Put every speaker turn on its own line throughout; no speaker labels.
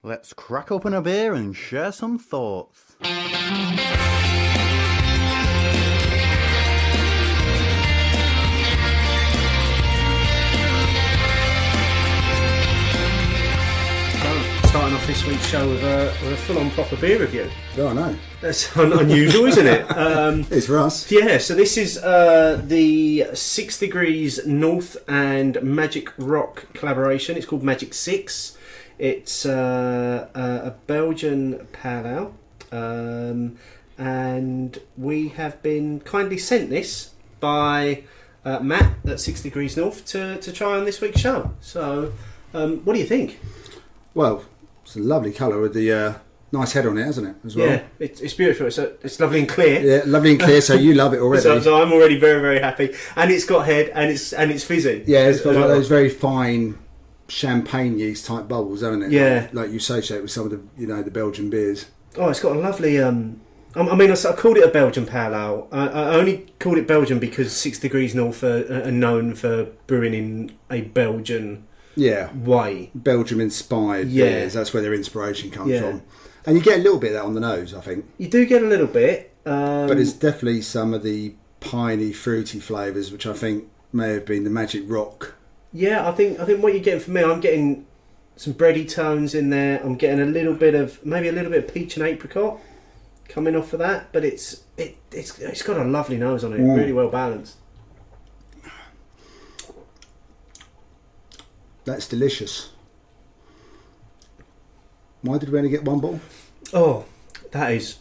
Let's crack open a beer and share some thoughts.
Starting off this week's show with a full-on proper beer review.
Oh, I know.
That's unusual, isn't it?
It's for us.
Yeah, so this is the 6 Degrees North and Magic Rock collaboration. It's called Magic 6. It's a Belgian pale ale. And we have been kindly sent this by Matt at 6 Degrees North to try on this week's show. So, what do you think?
Well, it's a lovely colour with the nice head on it, hasn't it, as well?
Yeah, it's beautiful. It's lovely and clear.
Yeah, lovely and clear, so you love it already.
So I'm already very, very happy. And it's got head and it's fizzy.
Yeah, it's got like those very fine champagne yeast type bubbles, haven't it?
Yeah.
Like you associate with some of the, the Belgian beers.
Oh, it's got a lovely... I called it a Belgian pale ale. I only called it Belgian because 6 Degrees North are known for brewing in a Belgian... way.
Belgium inspired beers, that's where their inspiration comes from. And you get a little bit of that on the nose, I think.
You do get a little bit.
But it's definitely some of the piney, fruity flavours, which I think may have been the Magic Rock.
Yeah, I think what you're getting from me, I'm getting some bready tones in there. I'm getting maybe a little bit of peach and apricot coming off of that. But it's got a lovely nose on it, really well balanced.
That's delicious. Why did we only get one bottle?
Oh, that is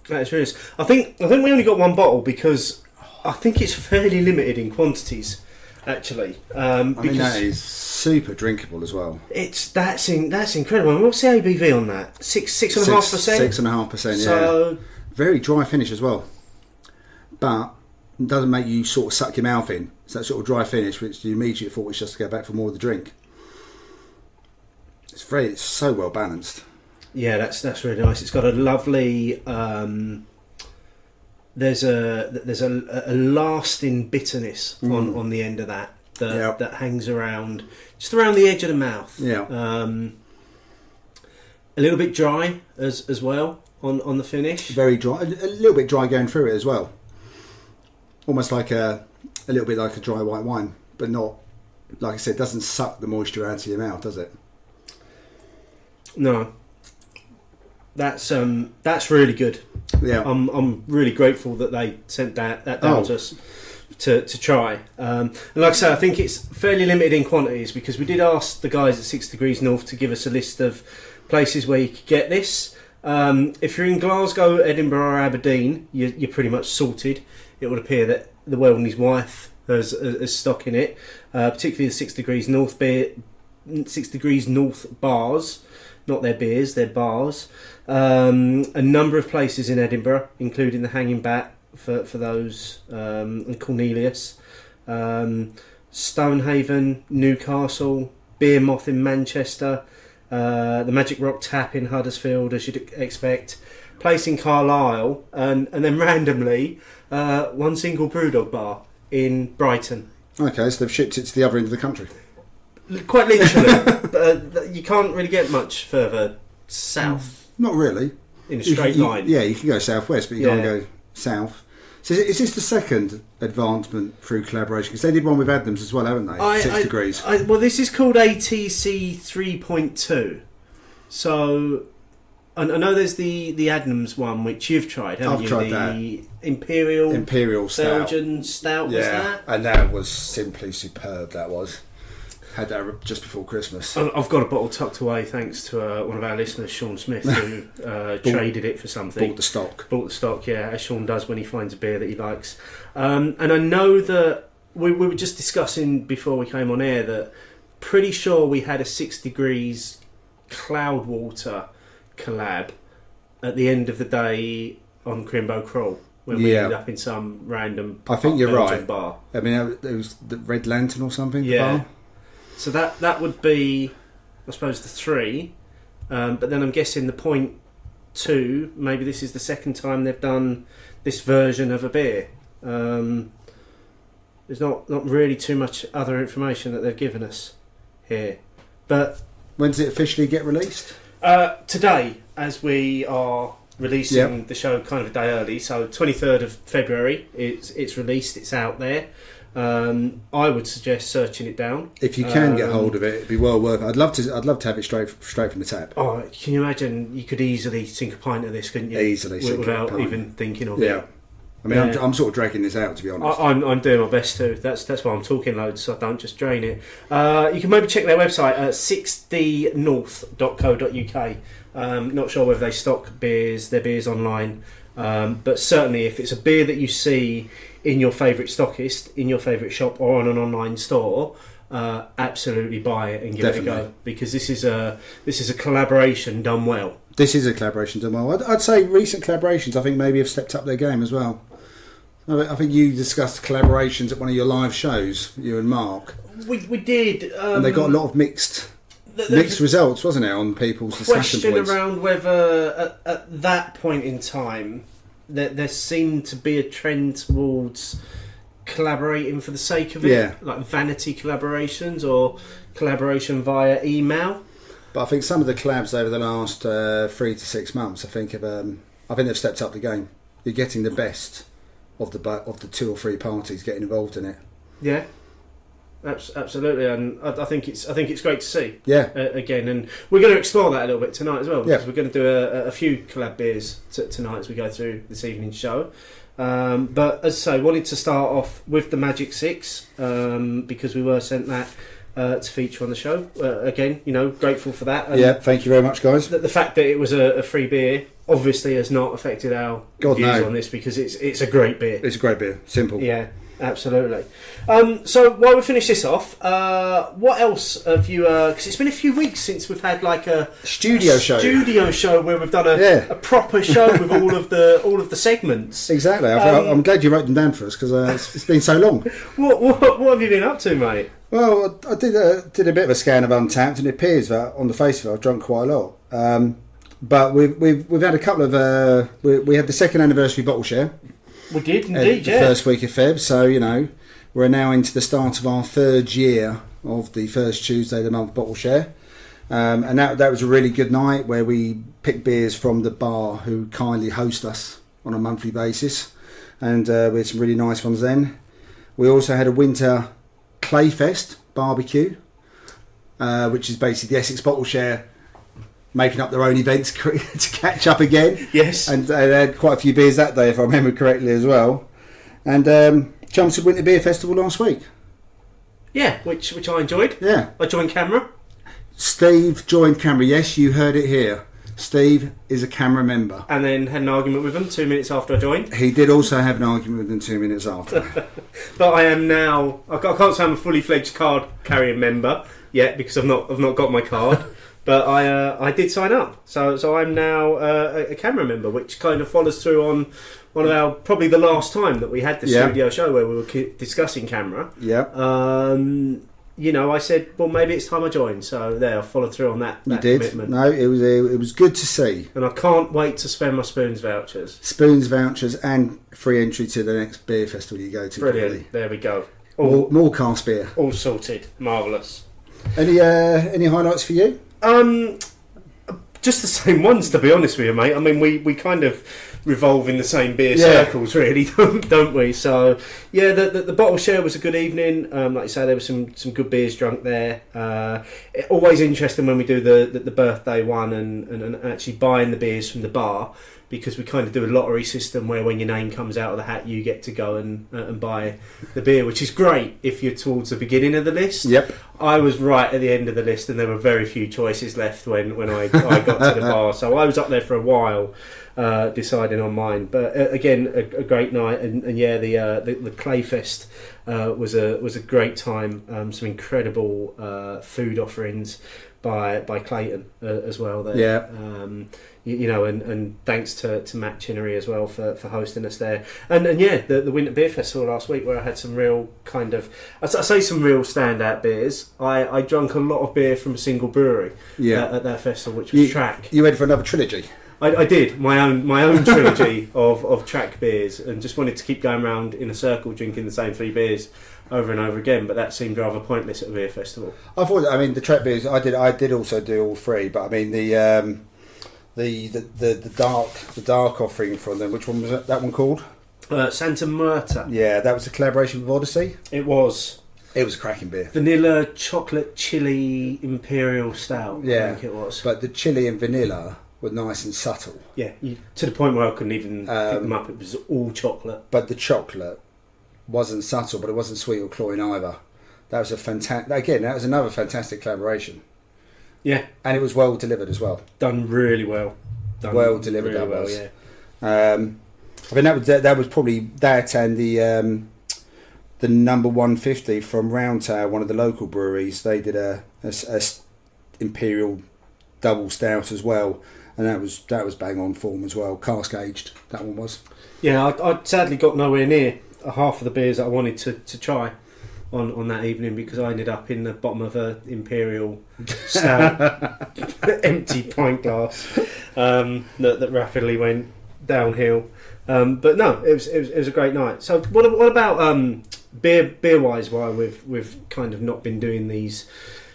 really nice. I think we only got one bottle because I think it's fairly limited in quantities, actually.
Because that is super drinkable as well.
That's incredible. What's the ABV on that? 6.5%.
6.5%. Yeah.
So
very dry finish as well, but it doesn't make you sort of suck your mouth in. It's that sort of dry finish which you immediately thought was just to go back for more of the drink. It's so well balanced.
Yeah, that's really nice. It's got a lovely. There's a lasting bitterness on the end of that hangs around just around the edge of the mouth.
Yeah.
A little bit dry as well on the finish.
Very dry. A little bit dry going through it as well. Almost like a little bit like a dry white wine, but not, like I said, doesn't suck the moisture out of your mouth, does it?
No. That's really good.
Yeah.
I'm really grateful that they sent that down to us to try. And like I say, I think it's fairly limited in quantities because we did ask the guys at 6 Degrees North to give us a list of places where you could get this. If you're in Glasgow, Edinburgh or Aberdeen, you're pretty much sorted. It would appear that the World and his wife has stock in it, particularly the 6 Degrees North 6 Degrees North bars. Not their beers, their bars. A number of places in Edinburgh, including the Hanging Bat for those, and Cornelius. Stonehaven, Newcastle, Beer Moth in Manchester, the Magic Rock Tap in Huddersfield, as you'd expect. Place in Carlisle, and then randomly, one single Brewdog bar in Brighton.
Okay, so they've shipped it to the other end of the country.
Quite literally. You can't really get much further south.
Not really.
In a straight line.
Yeah, you can go southwest, but you can't go south. So is this the second advancement through collaboration? Because they did one with Adams as well, haven't they? 6 Degrees.
Well, this is called ATC 3.2. So I know there's the Adams one, which you've tried, haven't you?
I've tried
the Imperial Stout. Belgian Stout, was that?
And that was simply superb, that was. Had that just before Christmas.
I've got a bottle tucked away thanks to one of our listeners, Sean Smith, who traded it for something.
Bought the stock,
yeah, as Sean does when he finds a beer that he likes. And I know that we were just discussing before we came on air that pretty sure we had a 6 Degrees Cloudwater collab at the end of the day on Crimbo Crawl when we ended up in some random
I think you're
Belgian
right.
bar.
I mean, it was the Red Lantern or something.
Yeah.
Bar?
So that would be, I suppose, the 3. But then I'm guessing the 0.2, maybe this is the second time they've done this version of a beer. There's not really too much other information that they've given us here. But
when does it officially get released?
Today, as we are releasing the show kind of a day early, so 23rd of February, it's released, it's out there. I would suggest searching it down
if you can get hold of it. It'd be well worth it. I'd love to have it straight from the tap.
Oh, can you imagine? You could easily sink a pint of this, couldn't you?
Easily,
without even thinking of it.
I mean, I'm sort of dragging this out, to be honest.
I'm doing my best to. That's why I'm talking loads, so I don't just drain it. You can maybe check their website at 60north.co.uk. Not sure whether they stock their beers online, but certainly if it's a beer that you see in your favourite stockist, in your favourite shop, or on an online store, absolutely buy it and give it a go, because this is a collaboration done well. This is a collaboration
done well. I'd say recent collaborations, I think, maybe have stepped up their game as well. I think you discussed collaborations at one of your live shows, you and Mark.
We did,
and they got a lot of mixed results, wasn't it, on people's discussion points?
Question around whether at that point in time there seemed to be a trend towards collaborating for the sake of it, like vanity collaborations or collaboration via email.
But I think some of the collabs over the last 3 to 6 months, I think they've stepped up the game. You're getting the best of the 2 or 3 parties getting involved in it.
Yeah, absolutely, and I think it's great to see.
Yeah,
again, and we're going to explore that a little bit tonight as well, because we're going to do a few collab beers tonight as we go through this evening's show. But as I say, wanted to start off with the Magic 6 because we were sent that to feature on the show. Again, grateful for that. And
thank you very much, guys.
The fact that it was a free beer obviously has not affected our views on this, because it's a great beer.
It's a great beer. Simple.
Yeah, absolutely. So while we finish this off, what else have you? Because it's been a few weeks since we've had like a
studio
show where we've done a proper show with all of the segments.
Exactly. I'm glad you wrote them down for us, because it's been so long.
What have you been up to, mate?
Well, I did a bit of a scan of Untapped, and it appears that on the face of it, I've drunk quite a lot. But we've had a couple of we had the second anniversary bottle share.
We did indeed,
the first week of Feb. So we're now into the start of our 3rd year of the first Tuesday of the month bottle share, and that was a really good night where we picked beers from the bar who kindly host us on a monthly basis, and we had some really nice ones then. We also had a winter Clayfest barbecue, which is basically the Essex bottle share making up their own events to catch up again.
Yes.
And they had quite a few beers that day, if I remember correctly, as well. And Chelmsford Winter Beer Festival last week.
Yeah, which I enjoyed.
Yeah.
I joined camera.
Steve joined camera. Yes, you heard it here. Steve is a camera member.
And then had an argument with him 2 minutes after I joined.
He did also have an argument with him 2 minutes after.
But I am now... I can't say I'm a fully fledged card-carrying member yet, because I've not got my card. But I did sign up, so I'm now a camera member, which kind of follows through on one of our, probably the last time that we had the studio show where we were discussing camera.
Yeah.
I said, well, maybe it's time I joined. So there, I followed through on that commitment.
No, it was good to see.
And I can't wait to spend my Spoons vouchers.
Spoons vouchers and free entry to the next beer festival you go to.
Brilliant.
Probably.
There we go.
More cask beer.
All sorted. Marvellous.
Any highlights for you?
Just the same ones, to be honest with you, mate. I mean, we kind of revolve in the same beer circles, really, don't we? So, yeah, the bottle share was a good evening. Like you say, there were some good beers drunk there. Always interesting when we do the birthday one and actually buying the beers from the bar, because we kind of do a lottery system where when your name comes out of the hat, you get to go and buy the beer, which is great if you're towards the beginning of the list.
Yep.
I was right at the end of the list, and there were very few choices left when I got to the bar. So I was up there for a while, deciding on mine. But again, a great night, and the Clayfest was a great time. Some incredible food offerings by Clayton as well there.
Yeah.
And thanks to Matt Chinnery as well for hosting us there. And the Winter Beer Festival last week, where I had some real kind of, I say some real standout beers. I drank a lot of beer from a single brewery at that festival, which was Track.
You went for another trilogy?
I did my own trilogy of track beers, and just wanted to keep going around in a circle drinking the same 3 beers over and over again, but that seemed rather pointless at a beer festival.
I thought. I mean, the Trek beers. I did also do all three, but I mean the dark offering from them. Which one was that one called?
Santa Muerta.
Yeah, that was a collaboration with Odyssey.
It was.
It was a cracking beer.
Vanilla chocolate chili imperial stout.
Yeah,
I think it was.
But the chili and vanilla were nice and subtle.
Yeah, to the point where I couldn't even pick them up. It was all chocolate.
But the chocolate wasn't subtle, but it wasn't sweet or cloying either. That was a fantastic. Again, that was another fantastic collaboration.
Yeah,
and it was well delivered as well.
Done really well.
Well delivered.
Really
that was.
Yeah.
I mean, that was probably that and the number 150 from Roundtower, one of the local breweries. They did a imperial double stout as well, and that was bang on form as well. Cask aged, that one was.
Yeah, I sadly got nowhere near half of the beers that I wanted to try on that evening because I ended up in the bottom of a imperial stout, empty pint glass that rapidly went downhill. But no, it was a great night. So what about beer wise? While we've kind of not been doing these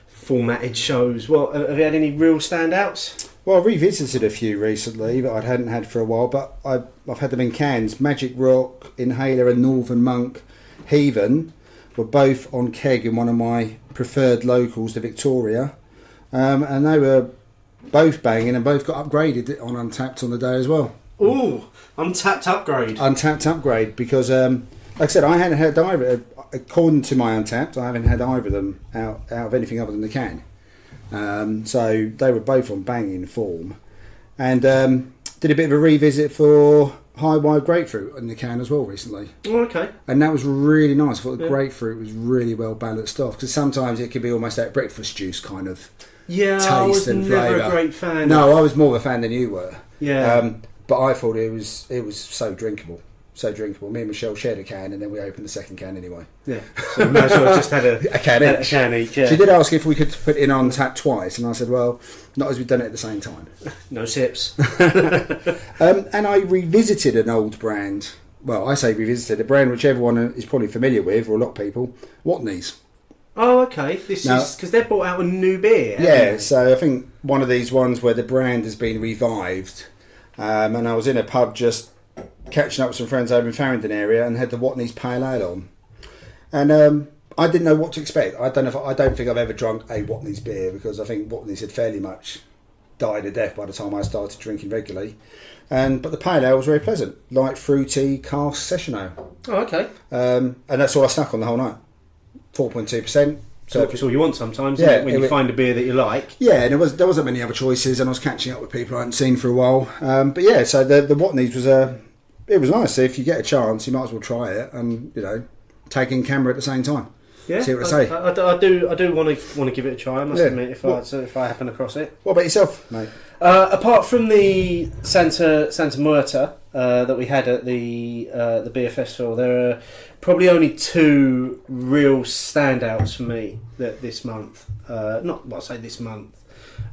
formatted shows, well, have you had any real standouts?
Well, I revisited a few recently that I hadn't had for a while, but I've had them in cans. Magic Rock, Inhaler and Northern Monk Heathen were both on keg in one of my preferred locals, the Victoria, and they were both banging and both got upgraded on Untapped on the day as well.
Ooh, Untapped upgrade.
Untapped upgrade because, like I said, I hadn't had either. According to my Untapped, I haven't had either of them out of anything other than the can. So they were both on banging form, and did a bit of a revisit for High Wild Grapefruit in the can as well recently.
Oh, okay.
And that was really nice. I thought the grapefruit was really well balanced off because sometimes it could be almost that breakfast juice kind of taste
I was
and
never
flavour.
a great fan.
No, I was more of a fan than you were.
Yeah.
But I thought it was so drinkable. So drinkable. Me and Michelle shared a can and then we opened the second can anyway.
Yeah. So we might as well just had a
can each.
A can each, yeah.
She did ask if we could put it in on tap twice and I said, well, not as we've done it at the same time.
No sips.
And I revisited an old brand. Well, I say revisited a brand which everyone is probably familiar with, or a lot of people. Watney's.
Oh, okay. This is because they've brought out a new beer.
Yeah, so I think one of these ones where the brand has been revived. And I was in a pub just catching up with some friends over in Farringdon area and had the Watney's Pale Ale on. And I didn't know what to expect. I don't think I've ever drunk a Watney's beer because I think Watney's had fairly much died a death by the time I started drinking regularly. But the Pale Ale was very pleasant. Light, fruity, cask session ale.
Oh, okay.
And that's all I snuck on the whole night. 4.2%.
So that's all you want sometimes, isn't it? When you find a beer that you like.
Yeah, and there wasn't many other choices, and I was catching up with people I hadn't seen for a while. But yeah, so the Watney's was it was nice. So if you get a chance, you might as well try it, and take in camera at the same time.
Yeah,
see what I say.
I do want to give it a try. I must admit, if I happen across it.
What about yourself, mate?
Apart from the Santa Muerta that we had at the beer festival, there are probably only two real standouts for me this month. This month.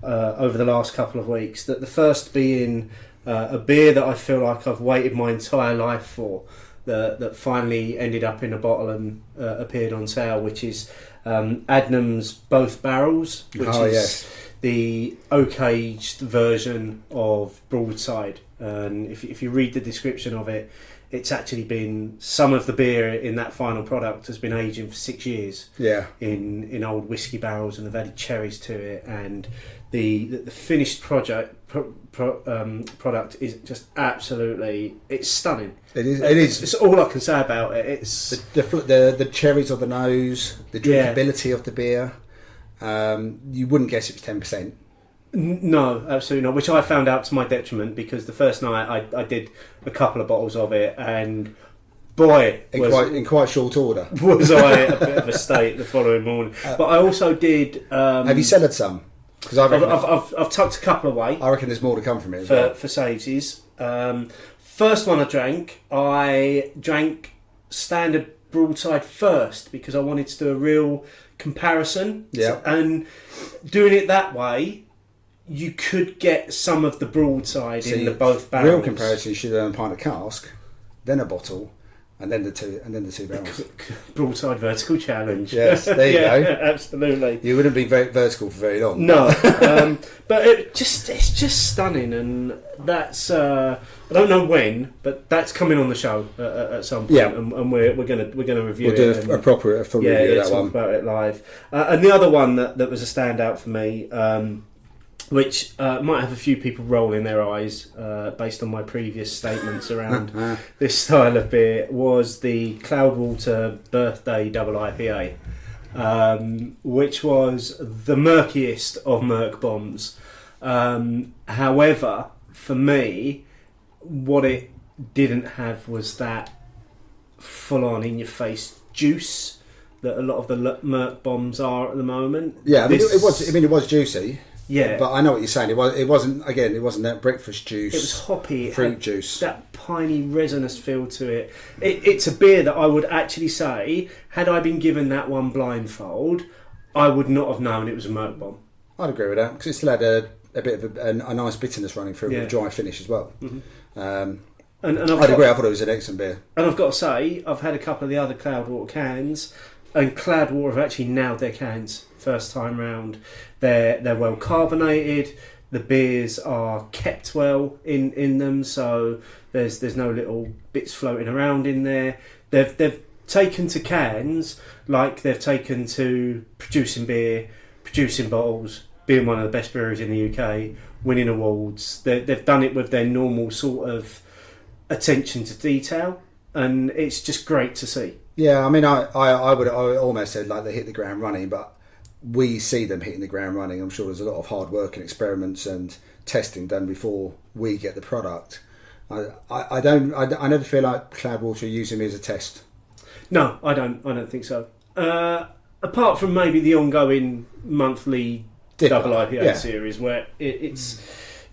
Over the last couple of weeks. The first being a beer that I feel like I've waited my entire life for. That finally ended up in a bottle and appeared on sale, which is Adnam's Both Barrels, which is the oak-aged version of Broadside. And if you read the description of it, it's actually been some of the beer in that final product has been aging for 6 years.
Yeah.
In old whiskey barrels, and they've added cherries to it, and the finished product is just absolutely, it's stunning.
It is.
It's all I can say about it. It's
the cherries on the nose, the drinkability of the beer. You wouldn't guess it was 10%.
No, absolutely not. Which I found out to my detriment because the first night I did a couple of bottles of it, and boy,
in quite short order,
was I a bit of a state the following morning. But I also did.
Have you cellared some? Because
I've tucked a couple away.
I reckon there's more to come from it as well.
For savesies. First one I drank standard Broadside first because I wanted to do a real comparison.
Yeah.
And doing it that way, you could get some of the Broadside in the both barrels.
Real comparison, you should have done a pint of cask, then a bottle, and then the two barrels.
Broadside vertical challenge.
Yes, there you go.
Absolutely.
You wouldn't be very vertical for very long.
No, but it's just stunning, and that's I don't know when, but that's coming on the show at some point,
Yeah.
and we're gonna review
We'll
it.
do a proper full review of that
talk
one.
about it live. And the other one that was a standout for me, which might have a few people rolling their eyes based on my previous statements around this style of beer, was the Cloudwater Birthday Double IPA, which was the murkiest of Merc bombs. However, for me, what it didn't have was that full-on in-your-face juice that a lot of the Merc bombs are at the moment.
Yeah, I mean, it was juicy.
Yeah,
but I know what you're saying. It wasn't that breakfast juice.
It was hoppy,
fruit juice.
That piney resinous feel to it. It's a beer that I would actually say, had I been given that one blindfold, I would not have known it was a Merc bomb.
I'd agree with that because it still had a bit of a nice bitterness running through with a dry finish as well.
Mm-hmm.
And
I'd
agree. I thought it was an excellent beer.
And I've got to say, I've had a couple of the other Cloudwater cans, and Cloudwater have actually nailed their cans first time round. They're well carbonated. The beers are kept well in them, so there's no little bits floating around in there. They've taken to cans like they've taken to producing beer, producing bottles, being one of the best breweries in the UK, winning awards. They've done it with their normal sort of attention to detail, and it's just great to see.
Yeah, I mean, I almost said like they hit the ground running, but we see them hitting the ground running. I'm sure there's a lot of hard work and experiments and testing done before we get the product. I never feel like Cloudwater are using me as a test.
No, I don't think so. Apart from maybe the ongoing monthly double IPA series, where it's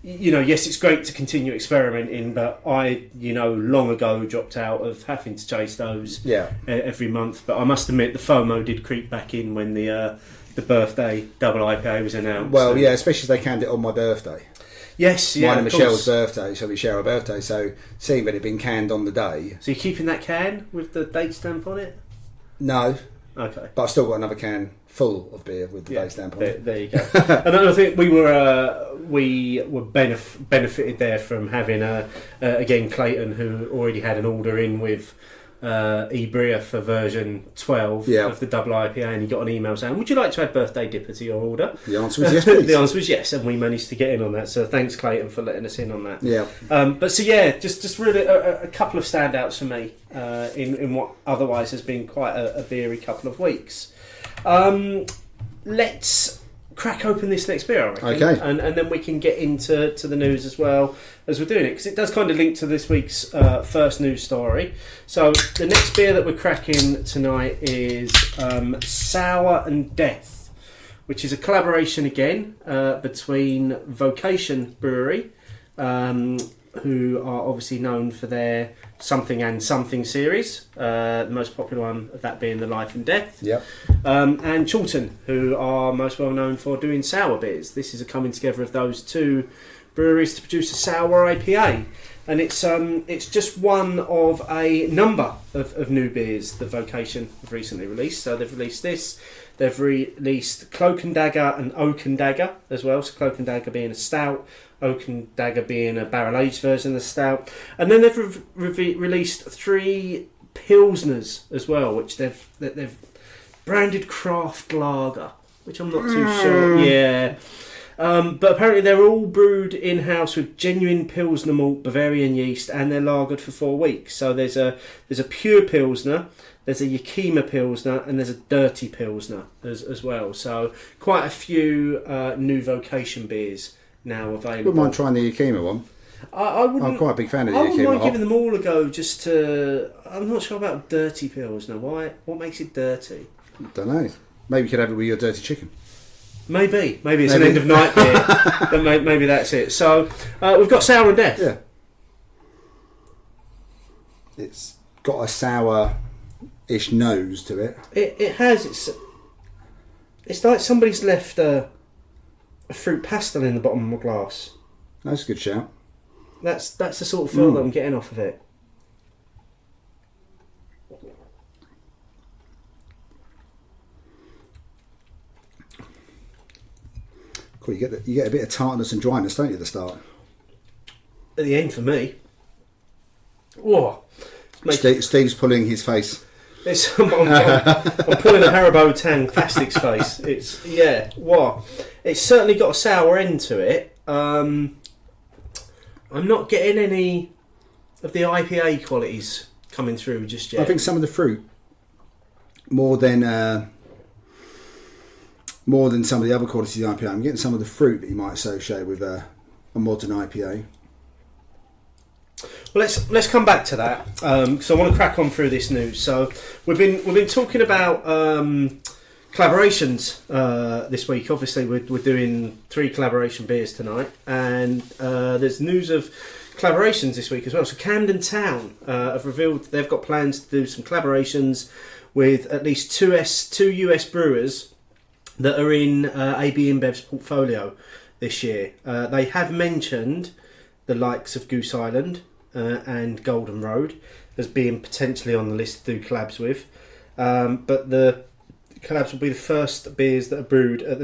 yes, it's great to continue experimenting, but I long ago dropped out of having to chase those every month. But I must admit the FOMO did creep back in when the birthday double IPA was announced.
Well, yeah, especially as they canned it on my birthday.
Yes, yeah.
Mine and Michelle's birthday, so we share a birthday. So seeing that it had been canned on the day.
So you're keeping that can with the date stamp on it?
No.
Okay.
But I've still got another can full of beer with the date stamp on it.
There you go. And I think we were benefited there from having again Clayton, who already had an order in with Ibria for version 12 of the double IPA, and he got an email saying, "Would you like to add birthday dipper to your order?"
The answer was yes, please.
The answer was yes, and we managed to get in on that. So thanks, Clayton, for letting us in on that.
Yeah.
Just really a couple of standouts for me in what otherwise has been quite a beery couple of weeks. Let's crack open this next beer, I reckon.
Okay.
And then we can get into the news as well as we're doing it, because it does kind of link to this week's first news story. So the next beer that we're cracking tonight is Sour and Death, which is a collaboration again between Vocation Brewery, who are obviously known for their Something and Something series, the most popular one of that being the Life and Death.
Yep.
And Chorlton, who are most well known for doing sour beers. This is a coming together of those two breweries to produce a sour IPA, and it's just one of a number of new beers that Vocation have recently released. So they've released this. They've released Cloak and Dagger and Oak and Dagger as well. So Cloak and Dagger being a stout, Oak and Dagger being a barrel-aged version of the stout. And then they've released 3 Pilsners as well, which they've branded craft lager, which I'm not too sure. Yeah. But apparently they're all brewed in-house with genuine Pilsner malt, Bavarian yeast, and they're lagered for 4 weeks. So there's a pure Pilsner, there's a Yakima Pilsner, and there's a dirty Pilsner as well. So quite a few new Vocation beers now available.
Wouldn't mind trying the Yakima one. I'm quite a big fan of the Yakima.
I wouldn't mind
hop.
giving them all a go. I'm not sure about dirty Pilsner. Why? What makes it dirty?
Don't know. Maybe you could have it with your dirty chicken.
Maybe it's an end of night beer. Then maybe that's it. So we've got Sour and Death.
Yeah. It's got a sour-ish nose to it.
It has. It's like somebody's left a fruit pastel in the bottom of a glass.
That's a good shout.
That's the sort of feel that I'm getting off of it.
Cool, you get a bit of tartness and dryness, don't you, at the start?
At the end for me. Whoa.
Steve's pulling his face.
I'm pulling a Haribo Tang Fastix face. It's certainly got a sour end to it. I'm not getting any of the IPA qualities coming through just yet.
I think some of the fruit, more than some of the other qualities of the IPA, I'm getting some of the fruit that you might associate with a modern IPA.
Well, let's come back to that because I want to crack on through this news. So we've been talking about collaborations this week. Obviously, we're doing 3 collaboration beers tonight, and there's news of collaborations this week as well. So Camden Town have revealed they've got plans to do some collaborations with at least two US brewers that are in AB InBev's portfolio this year. They have mentioned the likes of Goose Island and Golden Road as being potentially on the list to do collabs with. But the collabs will be the first beers that are brewed at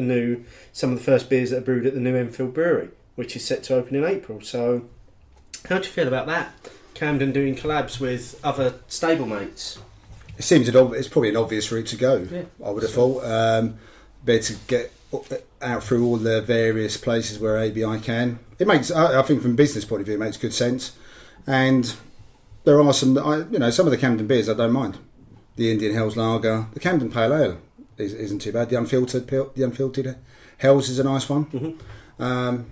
some of the first beers that are brewed at the new Enfield Brewery, which is set to open in April. So how do you feel about that? Camden doing collabs with other stablemates?
It seems it's probably an obvious route to go. Yeah, I would have thought. Better to get out through all the various places where ABI can. It makes, I think, from a business point of view, it makes good sense. And there are some of the Camden beers I don't mind. The Indian Hells Lager, the Camden Pale Ale isn't too bad. The unfiltered Hells is a nice one. Mm-hmm.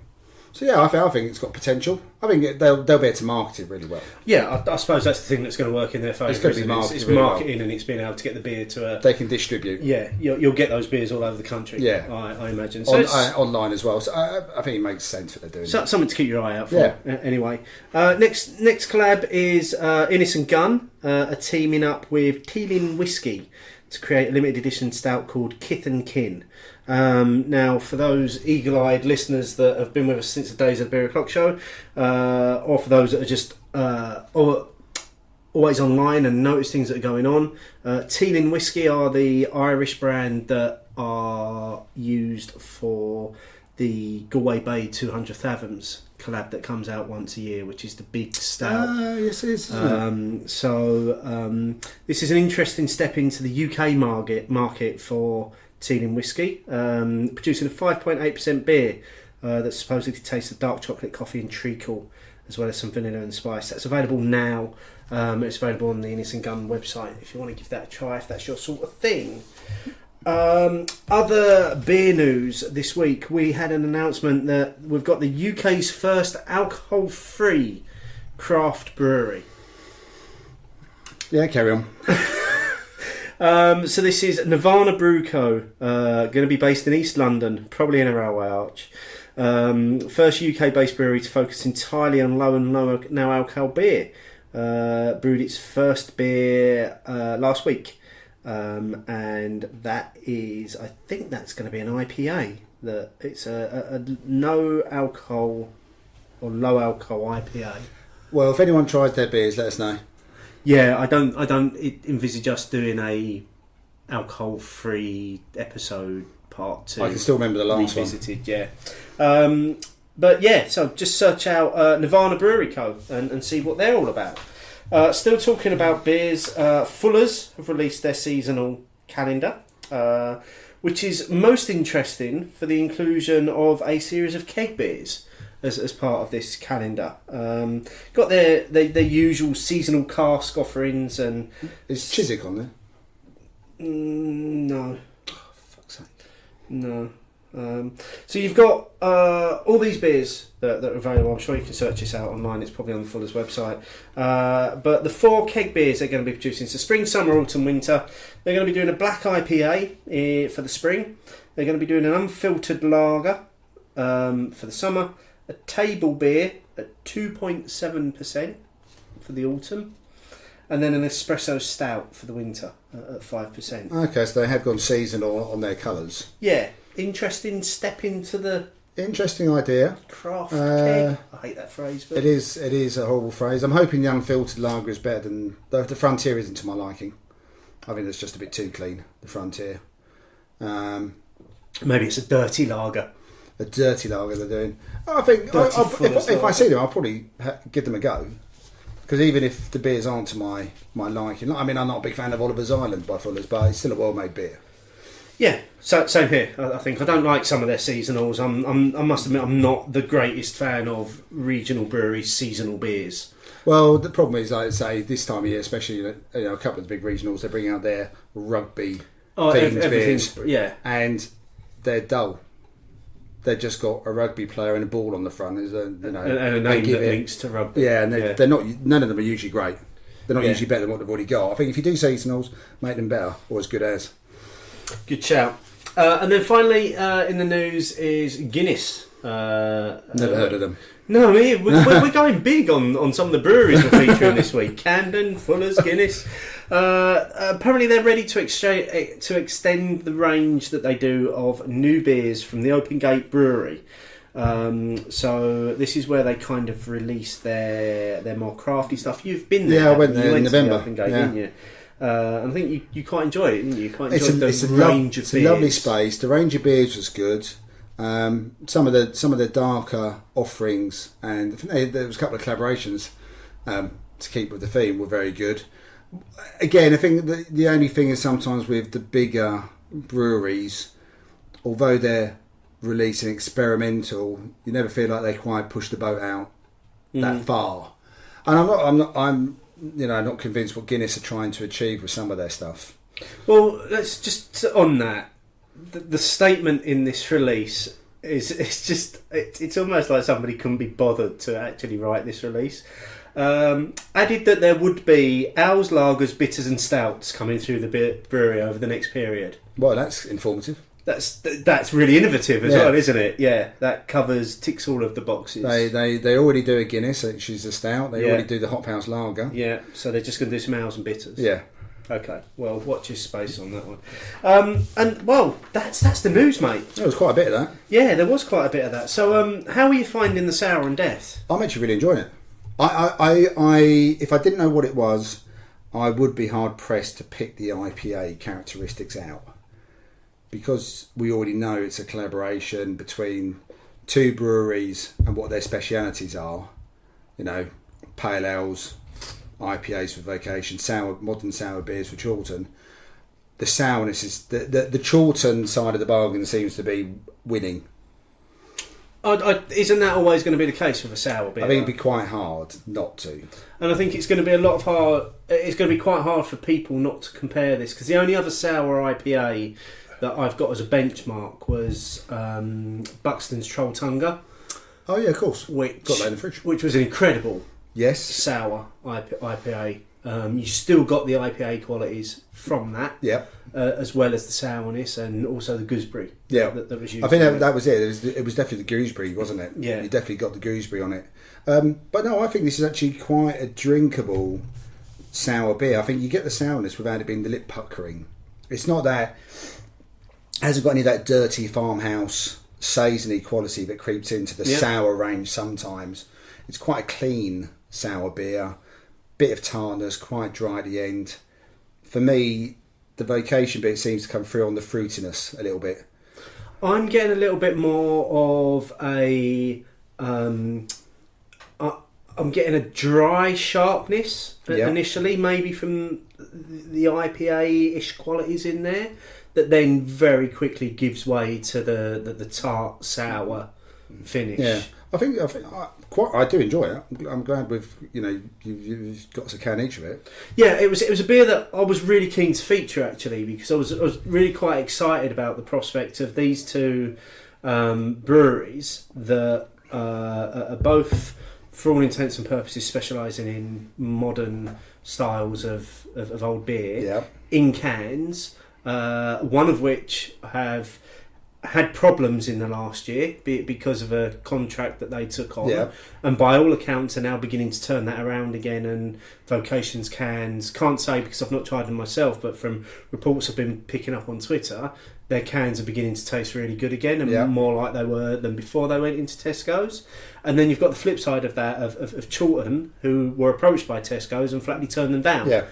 So yeah, I think it's got potential. I think they'll be able to market it really well.
Yeah, I suppose that's the thing that's going to work in their favour.
It's going to be marketed.
It's
really
marketing
well.
And it's being able to get the beer to a.
They can distribute.
Yeah, you'll get those beers all over the country. Yeah, I imagine. So
online as well. So I think it makes sense what they're doing.
So, something to keep your eye out for. Yeah. Anyway, next collab is Innocent Gun are teaming up with Teeling Whiskey to create a limited edition stout called Kith and Kin. Now, for those eagle-eyed listeners that have been with us since the days of the Beer O'Clock Show, or for those that are just always online and notice things that are going on, Teeling Whiskey are the Irish brand that are used for the Galway Bay 200 Fathoms collab that comes out once a year, which is the big stout.
Yes, it is.
This is an interesting step into the UK market for Teeling Whiskey, producing a 5.8% beer that supposedly tastes of dark chocolate, coffee and treacle, as well as some vanilla and spice. That's available now. It's available on the Innocent Gun website if you want to give that a try, if that's your sort of thing. Other beer news this week, we had an announcement that we've got the UK's first alcohol-free craft brewery.
Yeah, carry on.
So this is Nirvana Brew Co. Going to be based in East London, probably in a railway arch. First UK-based brewery to focus entirely on low and no alcohol beer. Brewed its first beer last week. And that is, I think that's going to be an IPA. That it's a no alcohol or low alcohol IPA.
Well, if anyone tries their beers, let us know.
Yeah, I don't envisage us doing a alcohol-free episode part 2.
I can still remember the last
revisited, one. Yeah. But yeah, so just search out Nirvana Brewery Co. and see what they're all about. Still talking about beers, Fuller's have released their seasonal calendar, which is most interesting for the inclusion of a series of keg beers as part of this calendar. Got their usual seasonal cask offerings. And
is Chiswick on there?
No. Oh, fuck's sake. No. So you've got all these beers that are available. I'm sure you can search this out online. It's probably on the Fuller's website. But the 4 keg beers they're going to be producing, so spring, summer, autumn, winter. They're going to be doing a black IPA for the spring. They're going to be doing an unfiltered lager for the summer, a table beer at 2.7% for the autumn, and then an espresso stout for the winter at 5%.
Okay, so they have gone seasonal on their colours.
Yeah. Interesting step into the
interesting idea.
Craft keg. I hate that phrase, but
it is a horrible phrase. I'm hoping the unfiltered lager is better than the Frontier. Isn't to my liking. I think it's just a bit too clean. The Frontier.
Maybe it's a dirty lager.
a dirty lager they're doing. I think if I see them, I'll probably give them a go. Because even if the beers aren't to my liking, I mean, I'm not a big fan of Oliver's Island by Fuller's, but it's still a well-made beer.
Yeah, so same here. I think I don't like some of their seasonals. I must admit, I'm not the greatest fan of regional breweries' seasonal beers.
Well, the problem is, like I say, this time of year, especially a couple of the big regionals, they bring out their rugby themed beers, and they're dull. They've just got a rugby player and a ball on the front, and
a name that links to rugby.
Yeah, and they're not. None of them are usually great. They're not usually better than what they've already got. I think if you do seasonals, make them better or as good as.
Good shout. And then finally, in the news is Guinness.
Never heard of them.
No, I mean, we're going big on some of the breweries we're featuring this week. Camden, Fuller's, Guinness. Apparently they're ready to extend the range that they do of new beers from the Open Gate Brewery. So this is where they kind of release their more crafty stuff. You've been there.
Yeah, I went there in November.
To the Open Gate, didn't you? I think you quite enjoyed it, didn't you? You quite enjoyed
it's
the range of beers.
It's a lovely space. The range of beers was good. Some of the darker offerings, and I think there was a couple of collaborations to keep with the theme, were very good. Again, I think the only thing is sometimes with the bigger breweries, although they're releasing experimental, you never feel like they quite push the boat out that far. And I'm not convinced what Guinness are trying to achieve with some of their stuff.
Well, let's just on that. The statement in this release it's almost like somebody couldn't be bothered to actually write this release. Added that there would be ales, lagers, bitters and stouts coming through the brewery over the next period.
Well, that's informative.
That's really innovative as well, isn't it? Yeah, that ticks all of the boxes.
They already do a Guinness, which is a stout. They already do the Hop House Lager.
Yeah, so they're just going to do some ales and bitters.
Yeah.
Okay, well, watch your space on that one. And, well, that's the news, mate.
There was quite a bit of that.
Yeah, there was quite a bit of that. So, how are you finding the Sour and Death?
I'm actually really enjoying it. If I didn't know what it was, I would be hard-pressed to pick the IPA characteristics out. Because we already know it's a collaboration between two breweries and what their specialities are. Pale ales, IPAs for Vocation, modern sour beers for Chorlton. The sourness is the Chorlton side of the bargain seems to be winning.
Isn't that always going to be the case with a sour beer?
I think it'd be quite hard not to.
And I think it's going to be it's going to be quite hard for people not to compare this, because the only other sour IPA that I've got as a benchmark was Buxton's Trolltunga.
Oh yeah, of course.
Which
got that in the fridge.
Which was an incredible
sour
IPA. You still got the IPA qualities from that, as well as the sourness and also the gooseberry.
Yeah,
that was used.
I think that was it. It was definitely the gooseberry, wasn't it?
Yeah,
you definitely got the gooseberry on it. But no, I think this is actually quite a drinkable sour beer. I think you get the sourness without it being the lip puckering. It's not that. Hasn't got any of that dirty farmhouse saisony quality that creeps into the sour range sometimes. It's quite a clean sour beer, bit of tartness, quite dry at the end. For me, the Vocation bit seems to come through on the fruitiness a little bit.
I'm getting a little bit more of a I'm getting a dry sharpness initially, maybe from the IPA-ish qualities in there, that then very quickly gives way to the tart sour finish.
Yeah, I think I do enjoy it. I'm glad you've got us a can each of it.
Yeah, it was a beer that I was really keen to feature actually, because I was really quite excited about the prospect of these two breweries that are both, for all intents and purposes, specialising in modern styles of old beer in cans. One of which have had problems in the last year because of a contract that they took on, and by all accounts are now beginning to turn that around again. And Vocation's cans, can't say because I've not tried them myself, but from reports I've been picking up on Twitter, their cans are beginning to taste really good again, and more like they were than before they went into Tesco's. And then you've got the flip side of that of Chorlton, who were approached by Tesco's and flatly turned them down.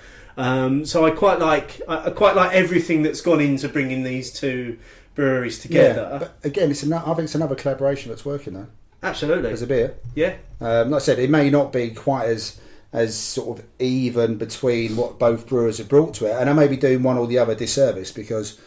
So I quite like everything that's gone into bringing these two breweries together.
Yeah, but again, I think it's another collaboration that's working though.
Absolutely.
As a beer.
Yeah.
Like I said, it may not be quite as sort of even between what both brewers have brought to it, and I may be doing one or the other disservice because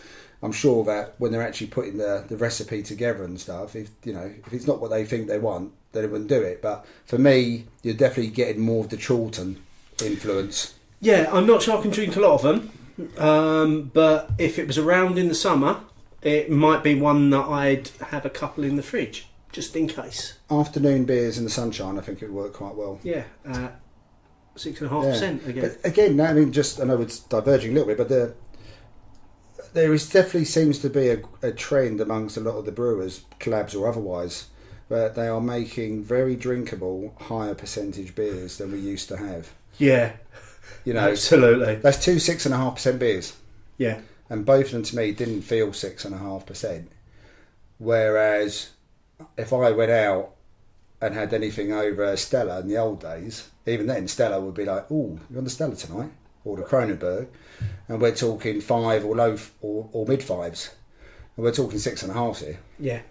I'm sure that when they're actually putting the recipe together and stuff, if it's not what they think they want, then they wouldn't do it. But for me, you're definitely getting more of the Chorlton influence.
Yeah, I'm not sure I can drink a lot of them, but if it was around in the summer, it might be one that I'd have a couple in the fridge, just in case.
Afternoon beers in the sunshine, I think it would work quite well.
Yeah, 6.5% again.
But again, I mean, I know it's diverging a little bit, but there definitely seems to be a trend amongst a lot of the brewers, collabs or otherwise, where they are making very drinkable, higher percentage beers than we used to have.
Yeah, absolutely.
That's 2 6.5% beers.
Yeah,
and both of them to me didn't feel 6.5%. Whereas if I went out and had anything over a Stella in the old days, even then Stella would be like, "Oh, you're on the Stella tonight," or the Kronenberg, and we're talking 5 or low or mid 5s, and we're talking 6.5 here.
Yeah,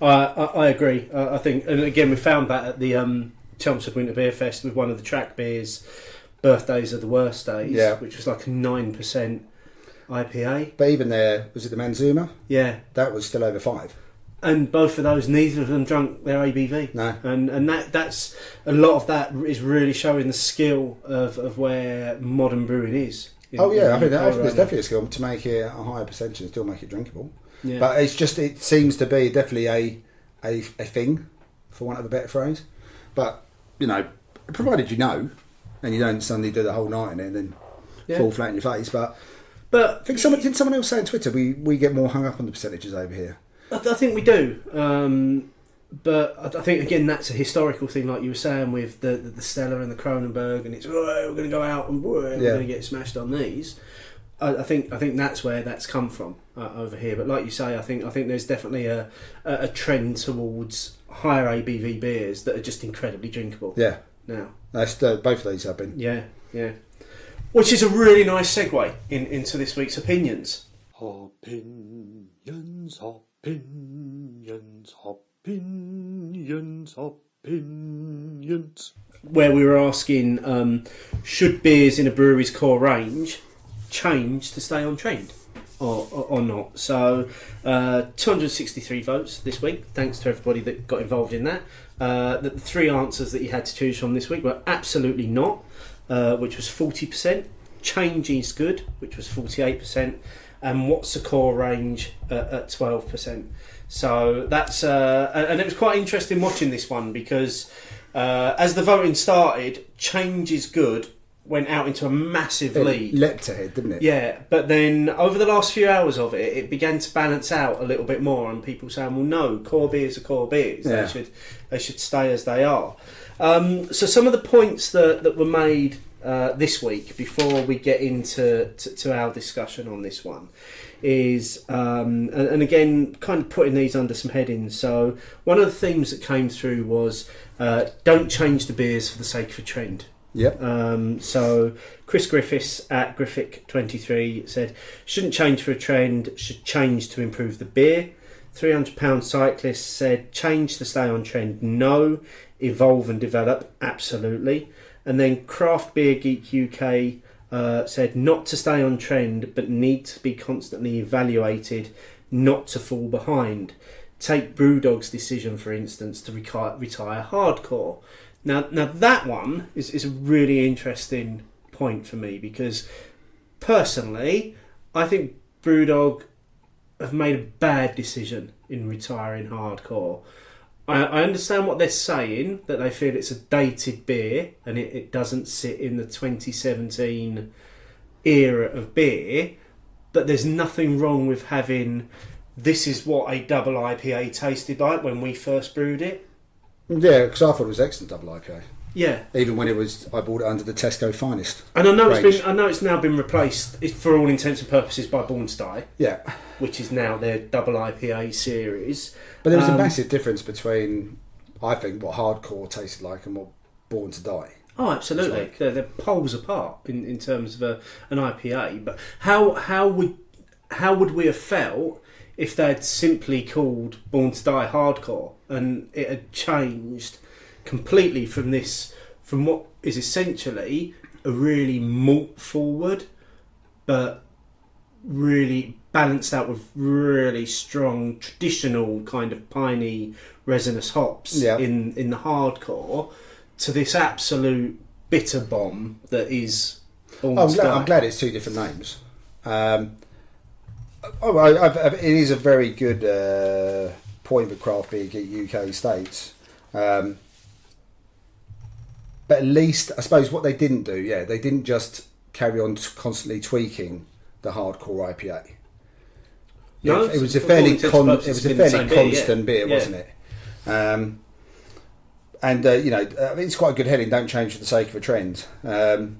I agree. I think, and again, we found that at the Chelmsford Winter Beer Fest with one of the track beers, Birthdays are the Worst Days, which was like a 9% IPA.
But even there, was it the Manzuma?
Yeah,
that was still over 5.
And both of those, neither of them drunk their ABV.
No.
And that's a lot of that is really showing the skill of where modern brewing is.
I think there's definitely a skill to make it a higher percentage and still make it drinkable. Yeah. But it seems to be definitely a thing, for want of a better phrase. But, provided and you don't suddenly do the whole night in it and then fall flat in your face. But I think didn't someone else say on Twitter, we get more hung up on the percentages over here?
I think we do, but I think again that's a historical thing, like you were saying with the Stella and the Kronenberg, and it's we're going to go out and we're going to get smashed on these. I think that's where that's come from over here. But like you say, I think there's definitely a trend towards higher ABV beers that are just incredibly drinkable.
Yeah.
Now
that's both of these have been.
Yeah. Which is a really nice segue into this week's opinions.
Opinions, opinions, opinions, opinions.
Where we were asking, should beers in a brewery's core range change to stay on trend or not? So 263 votes this week. Thanks to everybody that got involved in that. The 3 answers that you had to choose from this week were absolutely not, which was 40%. Change is good, which was 48%. And what's the core range at 12%? So that's and it was quite interesting watching this one because as the voting started, change is good went out into a massive lead.
It leapt ahead, didn't it?
Yeah, but then over the last few hours of it, it began to balance out a little bit more, and people saying, "Well, no, core beers are core beers.
Yeah.
They should stay as they are." So some of the points that were made this week before we get into our discussion on this one is, and again, kind of putting these under some headings. So one of the themes that came through was don't change the beers for the sake of a trend.
Yep.
So Chris Griffiths at Griffic23 said, shouldn't change for a trend, should change to improve the beer. £300 Cyclist said, change to stay on trend, no. Evolve and develop, absolutely. And then Craft Beer Geek UK said, not to stay on trend, but need to be constantly evaluated, not to fall behind. Take Brewdog's decision, for instance, to retire hardcore. Now that one is a really interesting point for me because personally, I think Brewdog have made a bad decision in retiring hardcore. I understand what they're saying, that they feel it's a dated beer and it doesn't sit in the 2017 era of beer, but there's nothing wrong with having, this is what a double IPA tasted like when we first brewed it.
Yeah, because I thought it was excellent double IPA.
Yeah.
Even when I bought it under the Tesco Finest.
And I know
range.
I know it's now been replaced, for all intents and purposes, by Born to Die.
Yeah.
Which is now their double IPA series.
But there was a massive difference between, I think, what hardcore tasted like and what Born to Die.
Oh, absolutely. Like. They're poles apart in terms of an IPA. But how would we have felt if they'd simply called Born to Die Hardcore, and it had changed completely from what is essentially a really malt forward, but really balanced out with really strong traditional kind of piney resinous hops in the hardcore, to this absolute bitter bomb that is Born to Die.
I'm glad it's two different names. It is a very good point for craft beer UK States. But at least, I suppose, what they didn't do, they didn't just carry on constantly tweaking the hardcore IPA.
No,
it was a fairly constant beer, wasn't it? And it's quite a good heading. Don't change for the sake of a trend. And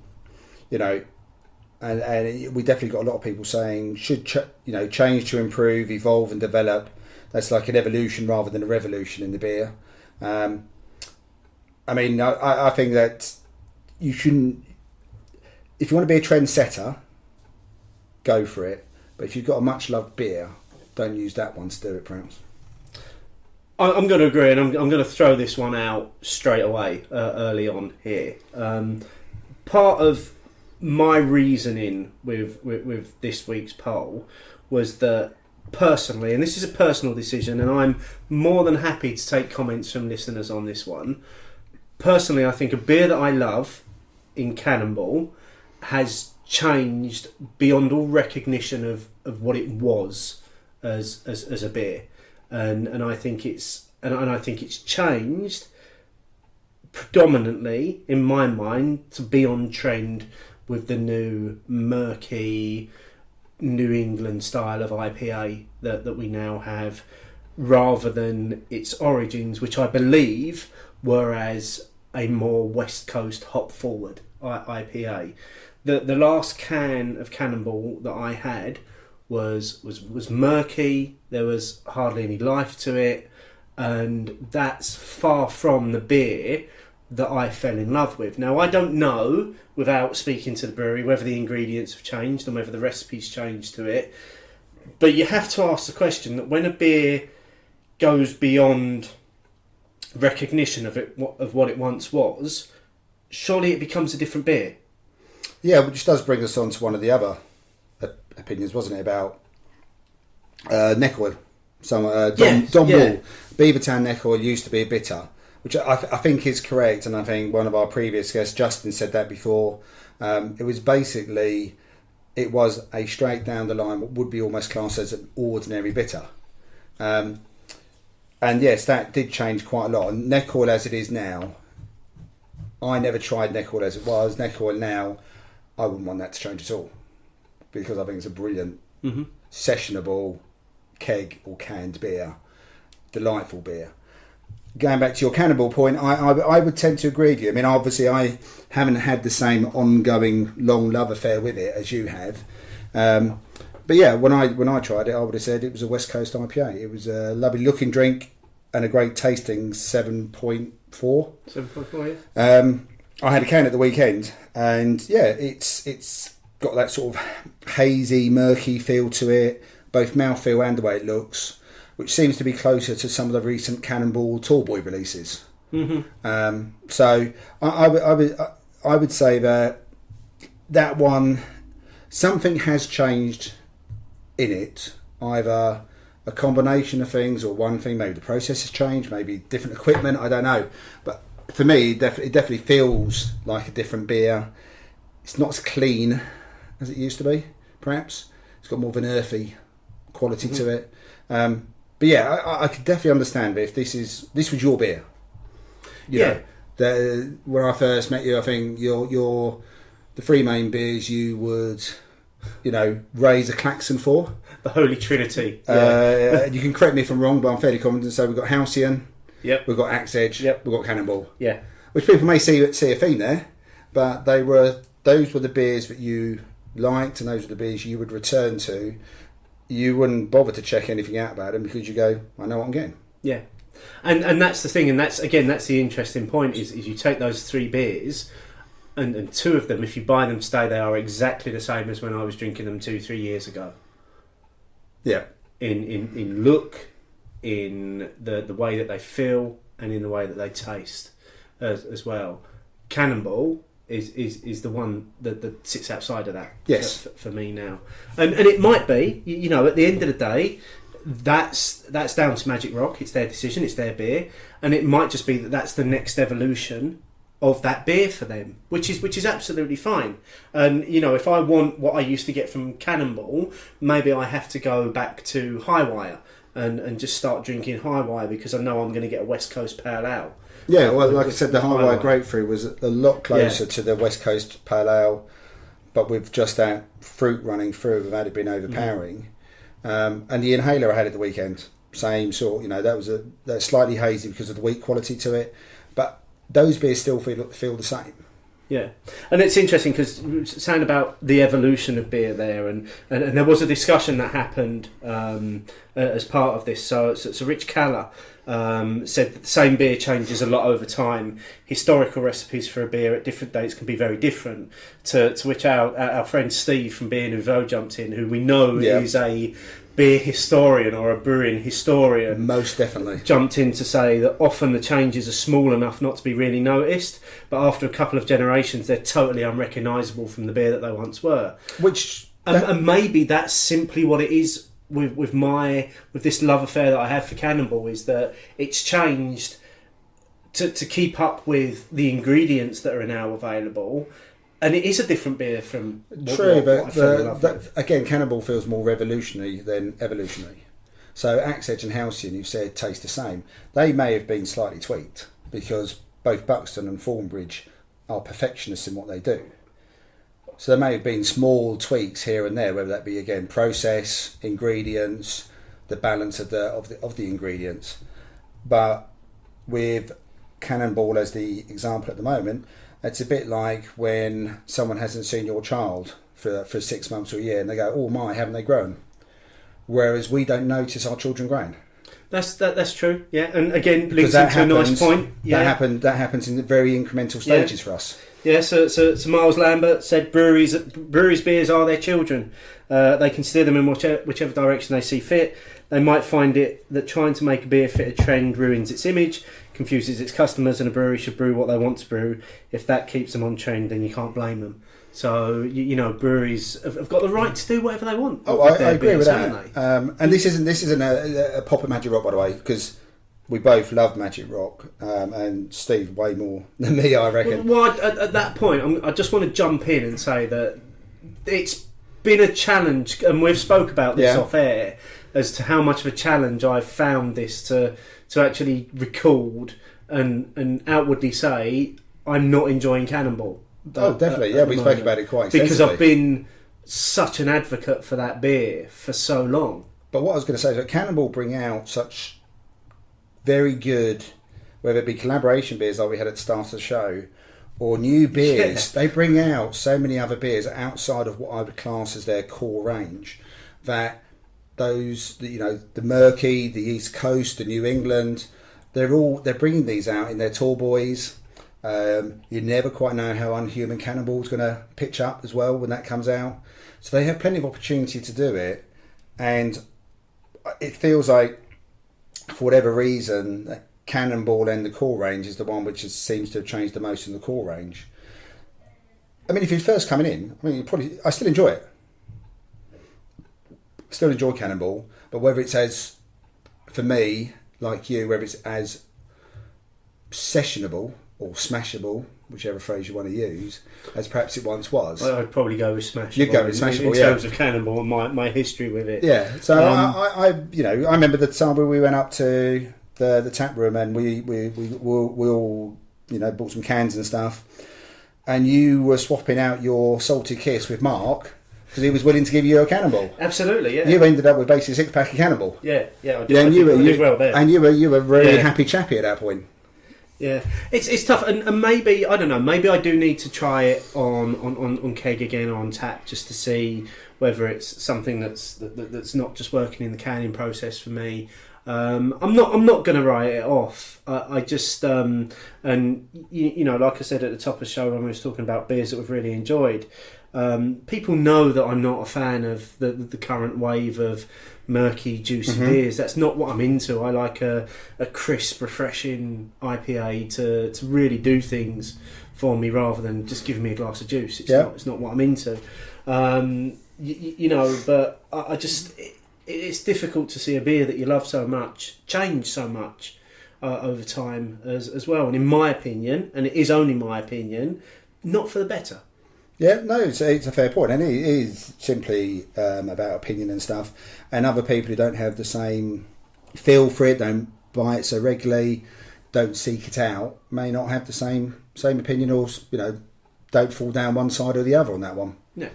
we definitely got a lot of people saying should change to improve, evolve, and develop. That's like an evolution rather than a revolution in the beer. I think that you shouldn't. If you want to be a trendsetter, go for it. But if you've got a much loved beer, don't use that one to do it, perhaps.
I'm going to agree, and I'm going to throw this one out straight away early on here. Part of my reasoning with this week's poll was that personally, and this is a personal decision, and I'm more than happy to take comments from listeners on this one. Personally, I think a beer that I love in Cannonball has changed beyond all recognition of what it was as a beer, and I think it's changed predominantly in my mind to be on trend with the new murky New England style of IPA that we now have, rather than its origins, which I believe were as a more West Coast hop forward IPA. The last can of Cannonball that I had was murky. There was hardly any life to it, and that's far from the beer that I fell in love with. Now, I don't know, without speaking to the brewery, whether the ingredients have changed and whether the recipe's changed to it, but you have to ask the question that when a beer goes beyond recognition of what it once was, surely it becomes a different beer.
Yeah, which does bring us on to one of the other opinions, wasn't it, about neck oil? Don Wall. Beavertown neck oil used to be a bitter, which I think is correct, and I think one of our previous guests, Justin, said that before. It was a straight down the line, what would be almost classed as an ordinary bitter. And yes, that did change quite a lot. And neck oil as it is now, I never tried neck oil as it was. Neck oil now, I wouldn't want that to change at all, because I think it's a brilliant, sessionable keg or canned beer, delightful beer. Going back to your Cannonball point, I would tend to agree with you. I mean, obviously, I haven't had the same ongoing long love affair with it as you have. But yeah, when I tried it, I would have said it was a West Coast IPA. It was a lovely looking drink and a great tasting 7.4.
7.4, yeah.
I had a can at the weekend, and yeah, it's got that sort of hazy, murky feel to it, both mouthfeel and the way it looks, which seems to be closer to some of the recent Cannonball Tallboy releases. So I would say that one, something has changed in it, either a combination of things or one thing. Maybe the process has changed, maybe different equipment, I don't know. But for me, it definitely feels like a different beer. It's not as clean as it used to be, perhaps. It's got more of an earthy quality to it. But yeah, I could definitely understand. But if this was your beer, you know, when I first met you, I think the three main beers you would, raise a klaxon for.
The Holy Trinity.
You can correct me if I'm wrong, but I'm fairly confident. So we've got Halcyon, we've got Axe Edge, we've got Cannonball. Yeah. Which people may see a theme there, but those were the beers that you liked, and those were the beers you would return to. You wouldn't bother to check anything out about them because you go, I know what I'm getting. Yeah.
And that's the thing, and that's the interesting point is you take those three beers, and two of them, if you buy them today, they are exactly the same as when I was drinking them 2-3 years ago.
Yeah.
in look, in the way that they feel, and in the way that they taste as well. Cannonball is the one that sits outside of that.
Yes.
For me now, and it might be, you know, at the end of the day, that's down to Magic Rock. It's their decision. It's their beer, and it might just be that that's the next evolution of that beer for them, which is absolutely fine. And you know, if I want what I used to get from Cannonball, maybe I have to go back to Highwire and just start drinking Highwire because I know I'm going to get a West Coast Pale Ale.
Yeah, well, like I said, the Highwire Grapefruit was a lot closer
Yeah.
to the West Coast Pale Ale, but with just that fruit running through without it being overpowering. And the Inhaler I had at the weekend, same sort. You know, that's slightly hazy because of the wheat quality to it, but those beers still feel the same.
Yeah, and it's interesting because saying about the evolution of beer there, and there was a discussion that happened as part of this. So Rich Caller said that the same beer changes a lot over time. Historical recipes for a beer at different dates can be very different. To which our friend Steve from Beer Nouveau jumped in, who we know is a beer historian or a brewing historian.
Most definitely.
Jumped in to say that often the changes are small enough not to be really noticed, but after a couple of generations they're totally unrecognisable from the beer that they once were. And maybe that's simply what it is with this love affair that I have for Cannonball, is that it's changed to keep up with the ingredients that are now available. And it is a different beer from what I fell in love with.
Again, Cannonball feels more revolutionary than evolutionary. So Axe Edge and Halcyon, you've said, taste the same. They may have been slightly tweaked because both Buxton and Thornbridge are perfectionists in what they do. So there may have been small tweaks here and there, whether that be again process, ingredients, the balance of the ingredients. But with Cannonball as the example at the moment, it's a bit like when someone hasn't seen your child for 6 months or a year and they go, "Oh my, haven't they grown?" Whereas we don't notice our children growing.
That's true, yeah. And again, links into a nice point. Yeah.
That happens in the very incremental stages for us.
Yeah, so Miles Lambert said breweries beers are their children. They can steer them in whichever direction they see fit. They might find it that trying to make a beer fit a trend ruins its image, confuses its customers, and a brewery should brew what they want to brew. If that keeps them on trend, then you can't blame them. So, you know, breweries have got the right to do whatever they want.
Oh, I agree with that. And this isn't a pop at Magic Rock, by the way, because we both love Magic Rock, and Steve way more than me, I reckon.
Well, at that point, I just want to jump in and say that it's been a challenge, and we've spoke about this off air, as to how much of a challenge I've found this to actually record and outwardly say I'm not enjoying Cannonball.
Oh, definitely. Yeah, we spoke about it quite extensively.
Because I've been such an advocate for that beer for so long.
But what I was going to say is that Cannonball bring out such very good, whether it be collaboration beers like we had at the start of the show, or new beers. They bring out so many other beers outside of what I would class as their core range, that those, you know, the Murky, the East Coast, the New England, they're bringing these out in their tall boys. You never quite know how Unhuman Cannonball's going to pitch up as well when that comes out. So they have plenty of opportunity to do it, and it feels like, for whatever reason, that Cannonball and the core range is the one which seems to have changed the most in the core range. I mean, if you're first coming in, I still enjoy it. Still enjoy Cannonball, but whether it's as, for me, like you, whether it's as sessionable or smashable, whichever phrase you want to use, as perhaps it once was.
I'd probably go with smashable.
You'd go with smashable,
in terms of Cannonball and my history with it.
Yeah, so I remember the time where we went up to the tap room and we all, you know, bought some cans and stuff, and you were swapping out your Salty Kiss with Mark because he was willing to give you a Cannonball.
Absolutely, yeah.
You ended up with basically a 6-pack of Cannonball.
Yeah, I did.
Yeah, and
I did well there.
And you were a really happy chappy at that point.
Yeah, it's tough, and maybe, I don't know, maybe I do need to try it on keg again or on tap just to see whether it's something that's not just working in the canning process for me. I'm not going to write it off. I just and like I said at the top of the show when we was talking about beers that we've really enjoyed. People know that I'm not a fan of the current wave of murky, juicy beers. That's not what I'm into. I like a crisp, refreshing IPA to really do things for me rather than just giving me a glass of juice. It's not what I'm into. But I just it's difficult to see a beer that you love so much change so much over time as well. And in my opinion, and it is only my opinion, not for the better.
Yeah, no, it's a fair point, and it is simply about opinion and stuff. And other people who don't have the same feel for it, don't buy it so regularly, don't seek it out, may not have the same opinion, or don't fall down one side or the other on that one.
Yeah.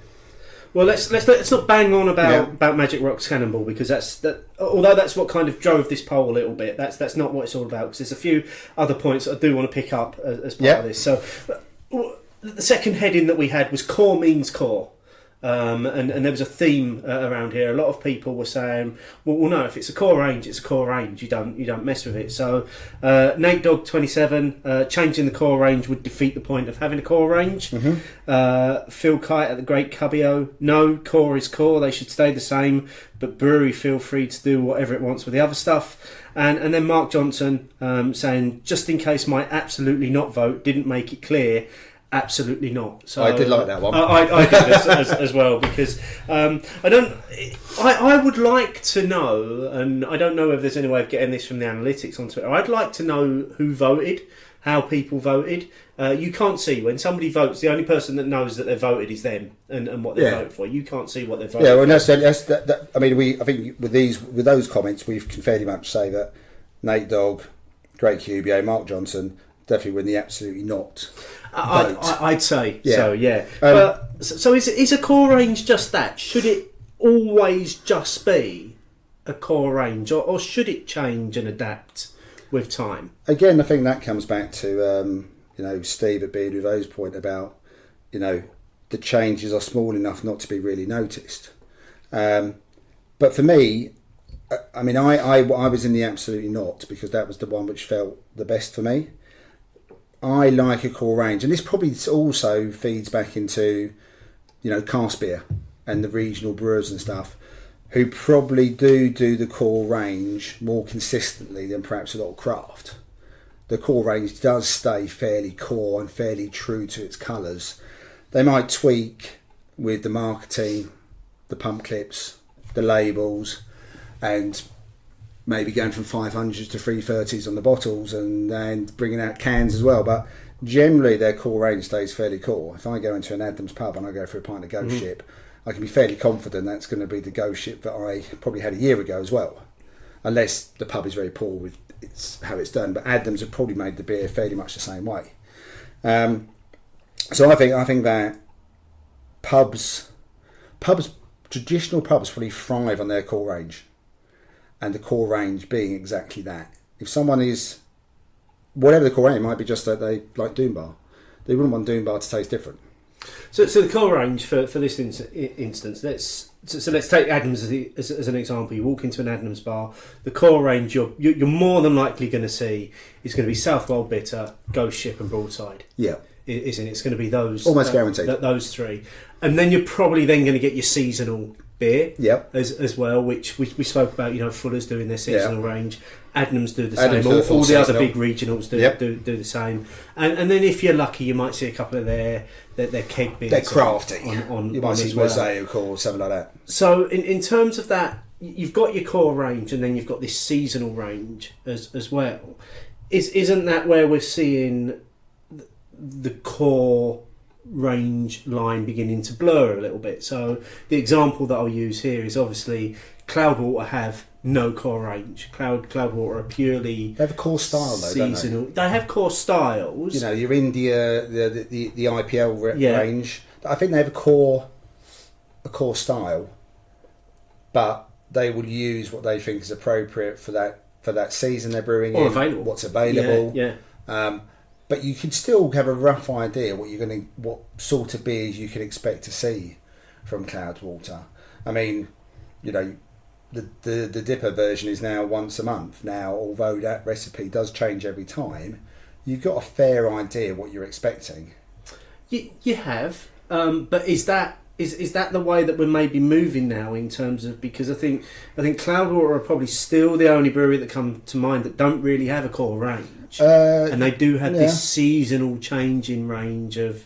Well, let's not bang on about Magic Rock's Cannonball, because although that's what kind of drove this poll a little bit. That's not what it's all about, because there's a few other points that I do want to pick up as part of this. So the second heading that we had was core means core. And there was a theme around here. A lot of people were saying, well, no, if it's a core range, it's a core range. You don't mess with it. So Nate Dog 27, changing the core range would defeat the point of having a core range. Phil Kite at the Great Cubbio, no, core is core. They should stay the same. But brewery feel free to do whatever it wants with the other stuff. And then Mark Johnson saying, just in case my absolutely not vote didn't make it clear. Absolutely not. So
I did like that one.
I did as well, because I would like to know, and I don't know if there's any way of getting this from the analytics on Twitter. I'd like to know who voted, how people voted. You can't see when somebody votes. The only person that knows that they voted is them and what they voted for. You can't see what they voted.
Yeah, well, that's that. I mean, I think with those comments, we can fairly much say that Nate Dogg, Great QBA, Mark Johnson definitely win the absolutely not.
I'd say so, yeah. So is a core range just that? Should it always just be a core range, or should it change and adapt with time?
Again, I think that comes back to Steve at Beard Rivaux's point about the changes are small enough not to be really noticed. But for me, I mean, I was in the absolutely not, because that was the one which felt the best for me. I like a core range, and this probably also feeds back into, cask beer and the regional brewers and stuff, who probably do the core range more consistently than perhaps a lot of craft. The core range does stay fairly core and fairly true to its colours. They might tweak with the marketing, the pump clips, the labels, and maybe going from 500s to 330s on the bottles and bringing out cans as well. But generally their core range stays fairly core. If I go into an Adams pub and I go for a pint of Ghost Ship, I can be fairly confident that's going to be the Ghost Ship that I probably had a year ago as well. Unless the pub is very poor with how it's done. But Adams have probably made the beer fairly much the same way. So I think that traditional pubs probably thrive on their core range. And the core range being exactly that. If someone is, whatever the core range, it might be just that they like Doom Bar. They wouldn't want Doom Bar to taste different.
So the core range for this instance, let's take Adams as an example. You walk into an Adams bar, the core range you're more than likely going to see is going to be Southwold Bitter, Ghost Ship, and Broadside.
Yeah,
isn't it? It's going to be those
almost guaranteed.
Those three, and then you're probably then going to get your seasonal beer as well, which we spoke about. Fuller's doing their seasonal range, Adnams do the same, all the other big regionals do the same, and then if you're lucky you might see a couple of their keg beers.
They're crafty.
You
might see Mosaic or something like that.
So in terms of that, you've got your core range and then you've got this seasonal range as well. Isn't that where we're seeing the core range line beginning to blur a little bit? So the example that I'll use here is obviously Cloudwater have no core range. Cloudwater are purely
they have a core style though,
seasonal.
Don't
they have core styles.
Your India, the IPL range. I think they have a core style, but they will use what they think is appropriate for that season they're brewing
or
in,
available.
what's available. But you can still have a rough idea what sort of beers you can expect to see from Cloudwater. I mean, the dipper version is now once a month. Now, although that recipe does change every time, you've got a fair idea what you're expecting.
You have, but is that the way that we're maybe moving now in terms of, because I think Cloudwater are probably still the only brewery that come to mind that don't really have a core range, and they do have this seasonal changing range of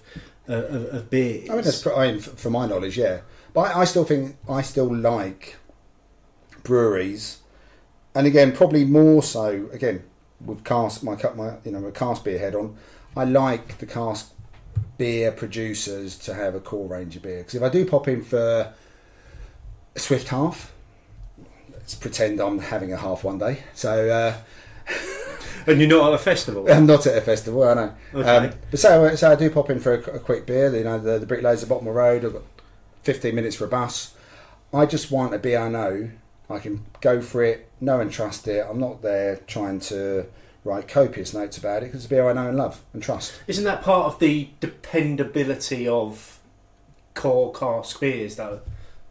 beers.
I mean, from my knowledge, yeah. But I still like breweries, and again, probably more so again with cask my cask beer head on. I like the cask beer producers to have a core range of beer, because if I do pop in for a Swift half, let's pretend I'm having a half one day. So.
And you're not at a festival?
I'm not at a festival, I know.
Okay.
But so I do pop in for a quick beer. You know, the Bricklays at the bottom of the road. I've got 15 minutes for a bus. I just want a beer I know. I can go for it, know and trust it. I'm not there trying to write copious notes about it, because it's a beer I know and love and trust.
Isn't that part of the dependability of core cask beers, though?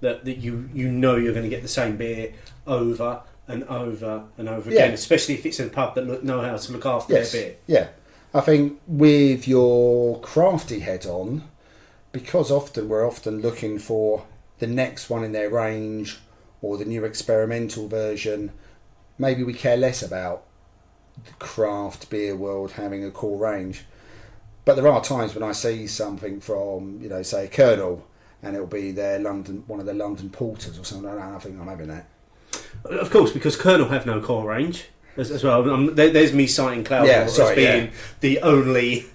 That you know you're going to get the same beer over and over and over again, especially if it's in a pub that know how to look after their beer.
Yeah. I think with your crafty head on, because we're often looking for the next one in their range or the new experimental version, maybe we care less about the craft beer world having a core range. But there are times when I see something from, say Colonel, and it'll be one of their London porters or something like that, and I think I'm having that.
Of course, because Colonel have no core range as well. There's me citing Cloudwater as being the only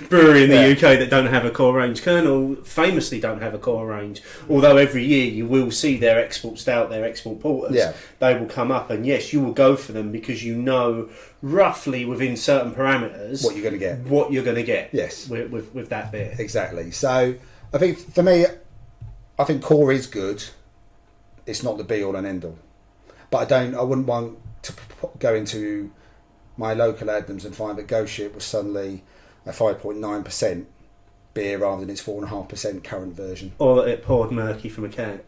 brewery in the UK that don't have a core range. Colonel famously don't have a core range, although every year you will see their export stout, their export porters. Yeah. They will come up, and yes, you will go for them because you know roughly within certain parameters
what you're going to get. Yes,
with that beer.
Exactly. So I think for me, I think core is good. It's not the be all and end all, but I wouldn't want to go into my local Adams and find that Ghost Ship was suddenly a 5.9% beer rather than its 4.5% current version,
or that it poured murky from a can.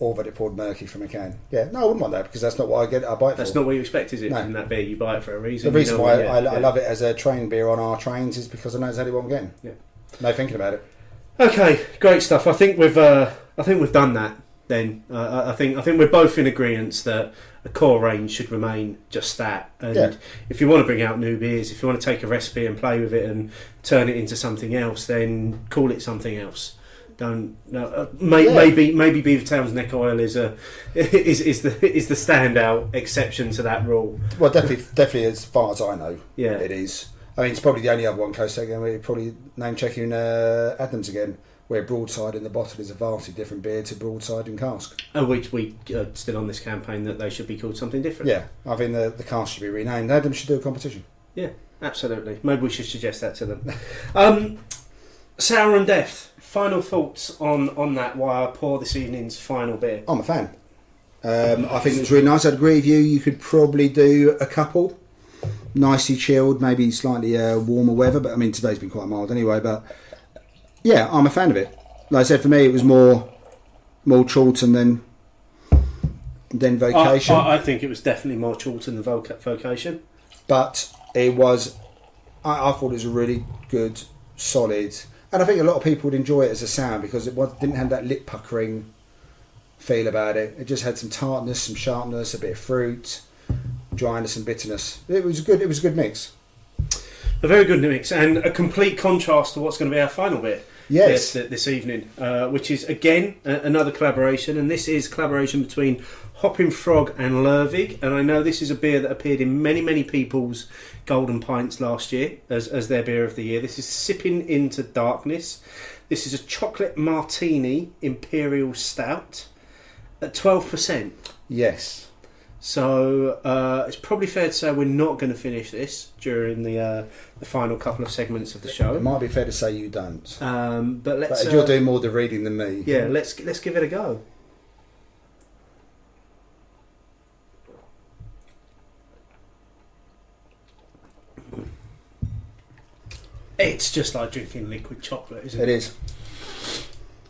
Yeah, no, I wouldn't want that, because that's not what I buy it for.
That's not what you expect, is it? No. From that beer, you buy it for a reason.
The reason why I love it as a train beer on our trains is because I know exactly what I'm getting.
Yeah,
no thinking about it.
Okay, great stuff. I think we've done that. Then I think we're both in agreement that a core range should remain just that. And if you want to bring out new beers, if you want to take a recipe and play with it and turn it into something else, then call it something else. Maybe Beavertown's Neck Oil is the standout exception to that rule.
Well, definitely as far as I know, it is. I mean, it's probably the only other one close second. We're probably name checking Adams again, where Broadside in the bottle is a vastly different beer to Broadside in cask.
Oh, we still on this campaign that they should be called something different.
Yeah, I think the cask should be renamed. Adams should do a competition.
Yeah, absolutely. Maybe we should suggest that to them. Sour and Death. Final thoughts on that while I pour this evening's final beer.
I'm a fan. I think it was really nice. I'd agree with you. You could probably do a couple. Nicely chilled, maybe slightly warmer weather, but I mean today's been quite mild anyway. But yeah, I'm a fan of it. Like I said, for me it was more Chorlton than Vocation.
I think it was definitely more Chorlton than Vocation.
But it was, I thought it was a really good, solid, and I think a lot of people would enjoy it as a sound because it didn't have that lip puckering feel about it. It just had some tartness, some sharpness, a bit of fruit, dryness and bitterness. It was a good mix.
A very good mix, and a complete contrast to what's going to be our final bit.
Yes,
this evening, which is again another collaboration, and this is collaboration between Hoppin Frog and Lervig. And I know this is a beer that appeared in many people's Golden Pints last year as their beer of the year. This is Sippin into Darkness. This is a chocolate martini imperial stout at 12%.
Yes.
So it's probably fair to say we're not going to finish this during the final couple of segments of the show.
It might be fair to say you don't.
But let's.
But you're doing more of the reading than me.
Yeah, let's give it a go. It's just like drinking liquid chocolate, isn't it?
It is.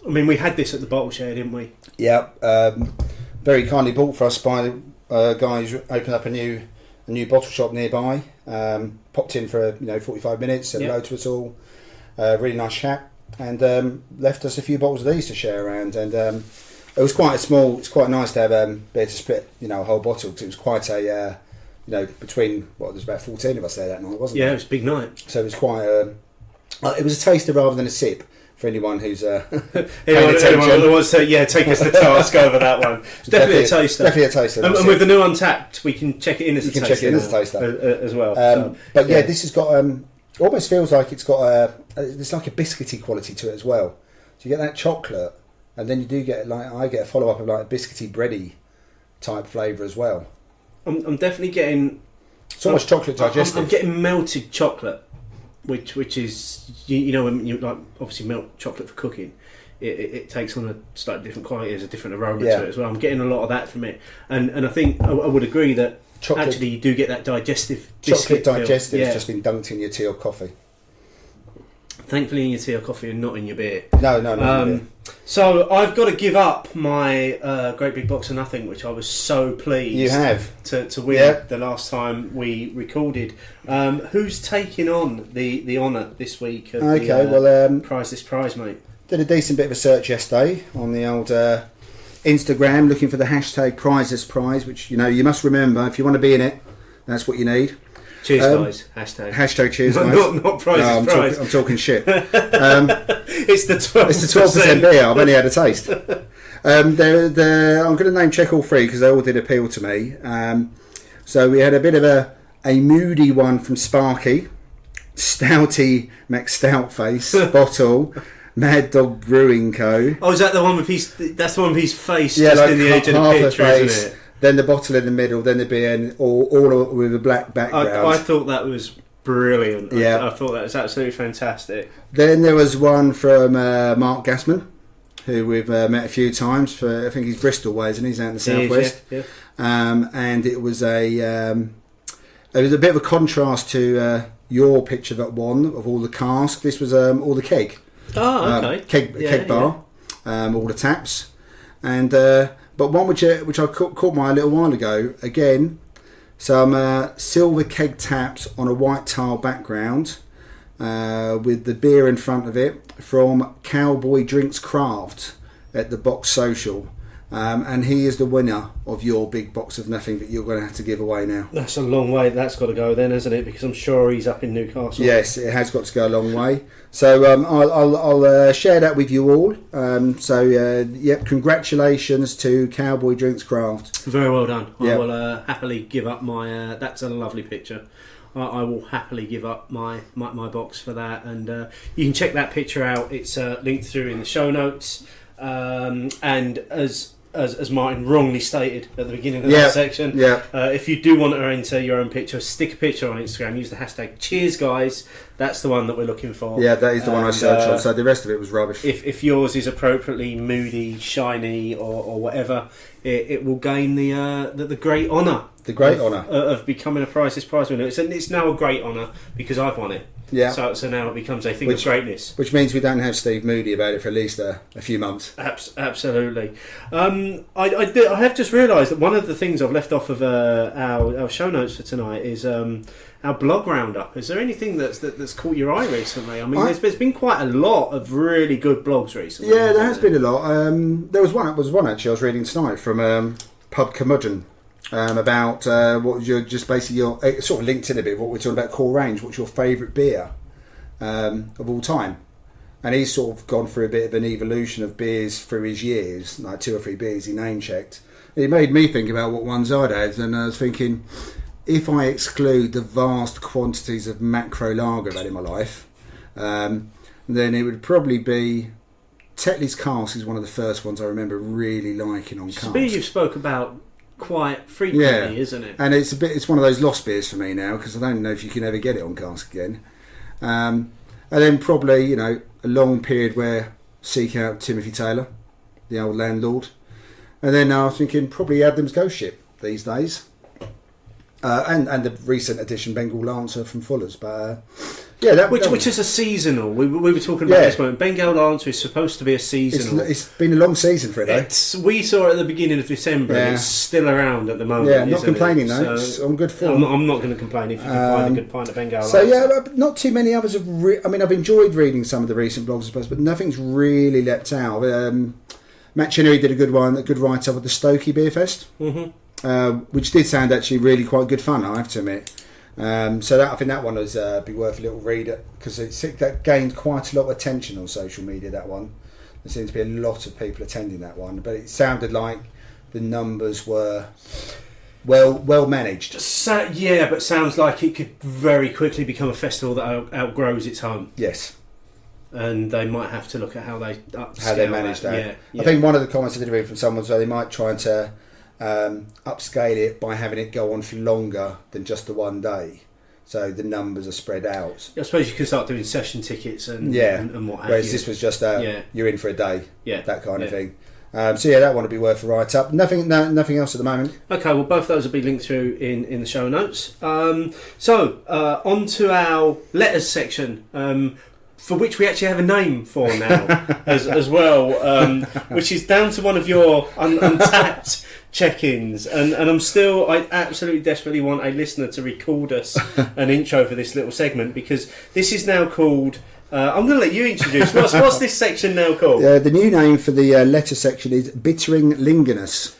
I mean, we had this at the bottle share, didn't we?
Yeah. very kindly bought for us by guys who opened up a new bottle shop nearby. Popped in for 45 minutes, said hello to us all. Really nice chap, and left us a few bottles of these to share around. And it was quite a small. It's quite nice to have beer to split, a whole bottle. Cause it was quite a between there's about 14 of us there that night, wasn't there?
Yeah, it was a big night.
So it was quite. It was a taster rather than a sip. For anyone who's
anyone who wants to take us to task over that one. It's definitely a taster.
Definitely a taster.
And with the new Untapped, we can check it in as a taster. You can check it in as a
taster
as well.
This has got almost feels like it's got there's like a biscuity quality to it as well. So you get that chocolate, and then you do get I get a follow up of like a biscuity bready type flavour as well.
I'm definitely getting
so much chocolate digestive.
I'm getting melted chocolate. Which is when you obviously melt chocolate for cooking, it takes on a slightly different quality. There's a different aroma to it as well. I'm getting a lot of that from it, and I think I would agree that actually you do get that digestive
chocolate digestive.
It's
just been dunked in your tea or coffee.
Thankfully, in your tea or coffee and not in your beer.
No.
So I've got to give up my Great Big Box of Nothing, which I was so pleased to win the last time we recorded. Who's taking on the honour this week of the Prizeless Prize, mate?
Did a decent bit of a search yesterday on the old Instagram, looking for the hashtag Prizeless Prize, which you must remember if you want to be in it. That's what you need.
Cheers, guys.
Hashtag cheers, guys.
Not Prizeless Prize.
I'm talking shit.
It's the 12%.
It's the 12% beer. I've only had a taste. I'm going to name check all three because they all did appeal to me. So we had a bit of a moody one from Sparky, Stouty McStoutface bottle, Mad Dog Brewing Co.
Oh, is that the one with his? That's the one with his face just in the edge of the picture, isn't it?
Then the bottle in the middle, then the beer, all with a black background.
I thought that was brilliant.
Yeah.
I thought that was absolutely fantastic.
Then there was one from Mark Gassman, who we've met a few times. I think he's Bristol ways, and he's out in the southwest.
Yeah.
And it was a bit of a contrast to your picture that won of all the cask. This was all the keg.
Oh, okay.
Keg bar, all the taps, and. But one which I caught my eye a little while ago, again, some silver keg taps on a white tile background with the beer in front of it from Cowboy Drinks Craft at the Box Social. And he is the winner of your big box of nothing that you're going to have to give away now.
That's a long way that's got to go then, isn't it? Because I'm sure he's up in Newcastle.
Yes, it has got to go a long way. So I'll share that with you all. Congratulations to Cowboy Drinks Craft.
Very well done.
Yep.
I will happily give up my... that's a lovely picture. I will happily give up my box for that. And you can check that picture out. It's linked through in the show notes. And as Martin wrongly stated at the beginning of that section, if you do want to enter your own picture, stick a picture on Instagram, use the hashtag Cheers Guys. That's the one that we're looking for.
Yeah, that is the one I searched on. So the rest of it was rubbish.
If yours is appropriately moody, shiny, or whatever, it will gain the great honour. The great honour of becoming a Prizeless Prize winner. It's now a great honour because I've won it. Yeah. So now it becomes a thing of greatness.
Which means we don't have Steve moody about it for at least a few months.
Absolutely. I have just realised that one of the things I've left off of our show notes for tonight is our blog roundup. Is there anything that's caught your eye recently? I mean, there's been quite a lot of really good blogs recently.
Yeah, there has been a lot. There was one actually I was reading tonight from Pub Curmudgeon. About what you're just basically your sort of linked in a bit what we're talking about core range. What's your favourite beer of all time? And he's sort of gone through a bit of an evolution of beers through his years, like 2 or 3 beers he name checked. It made me think about what ones I'd had, and I was thinking, if I exclude the vast quantities of macro lager I've had in my life, then it would probably be Tetley's Cask is one of the first ones I remember really liking on cask.
Beer you've spoke about quite frequently, isn't it?
And it's one of those lost beers for me now because I don't know if you can ever get it on cask again. And then probably a long period where seek out Timothy Taylor, the old landlord, and then I was thinking probably Adam's Ghost Ship these days. And the recent addition, Bengal Lancer from Fuller's. But yeah,
which is a seasonal. We were talking about this one. Bengal Lancer is supposed to be a seasonal.
It's been a long season for it, though.
We saw it at the beginning of December. And it's still around at the moment.
Yeah, not complaining though. So I'm good for.
I'm not going to complain if you can find a good pint of Bengal Lancer.
So yeah, not too many others have. I've enjoyed reading some of the recent blogs, I suppose, but nothing's really leapt out. Matt Chinnery did a good write up of the Stokey Beer Fest. Mm-hmm. Which did sound actually really quite good fun, I have to admit. So I think that one was be worth a little read because that gained quite a lot of attention on social media. That one, there seems to be a lot of people attending that one, but it sounded like the numbers were well managed.
But sounds like it could very quickly become a festival that outgrows its home.
Yes.
And they might have to look at how they
manage that.
Yeah.
I think one of the comments I did read from someone was they might try to upscale it by having it go on for longer than just the one day, so the numbers are spread out.
I suppose you could start doing session tickets and what have
whereas
you.
this was just you're in for a day, that kind of thing. So that one would be worth a write up. Nothing else at the moment.
Okay, well both those will be linked through in the show notes. So on to our letters section. For which we actually have a name for now as well, which is down to one of your untapped check-ins, and I absolutely desperately want a listener to record us an intro for this little segment, because this is now called I'm going to let you introduce what's this section now called.
The new name for the letter section is Bittering Lingonus,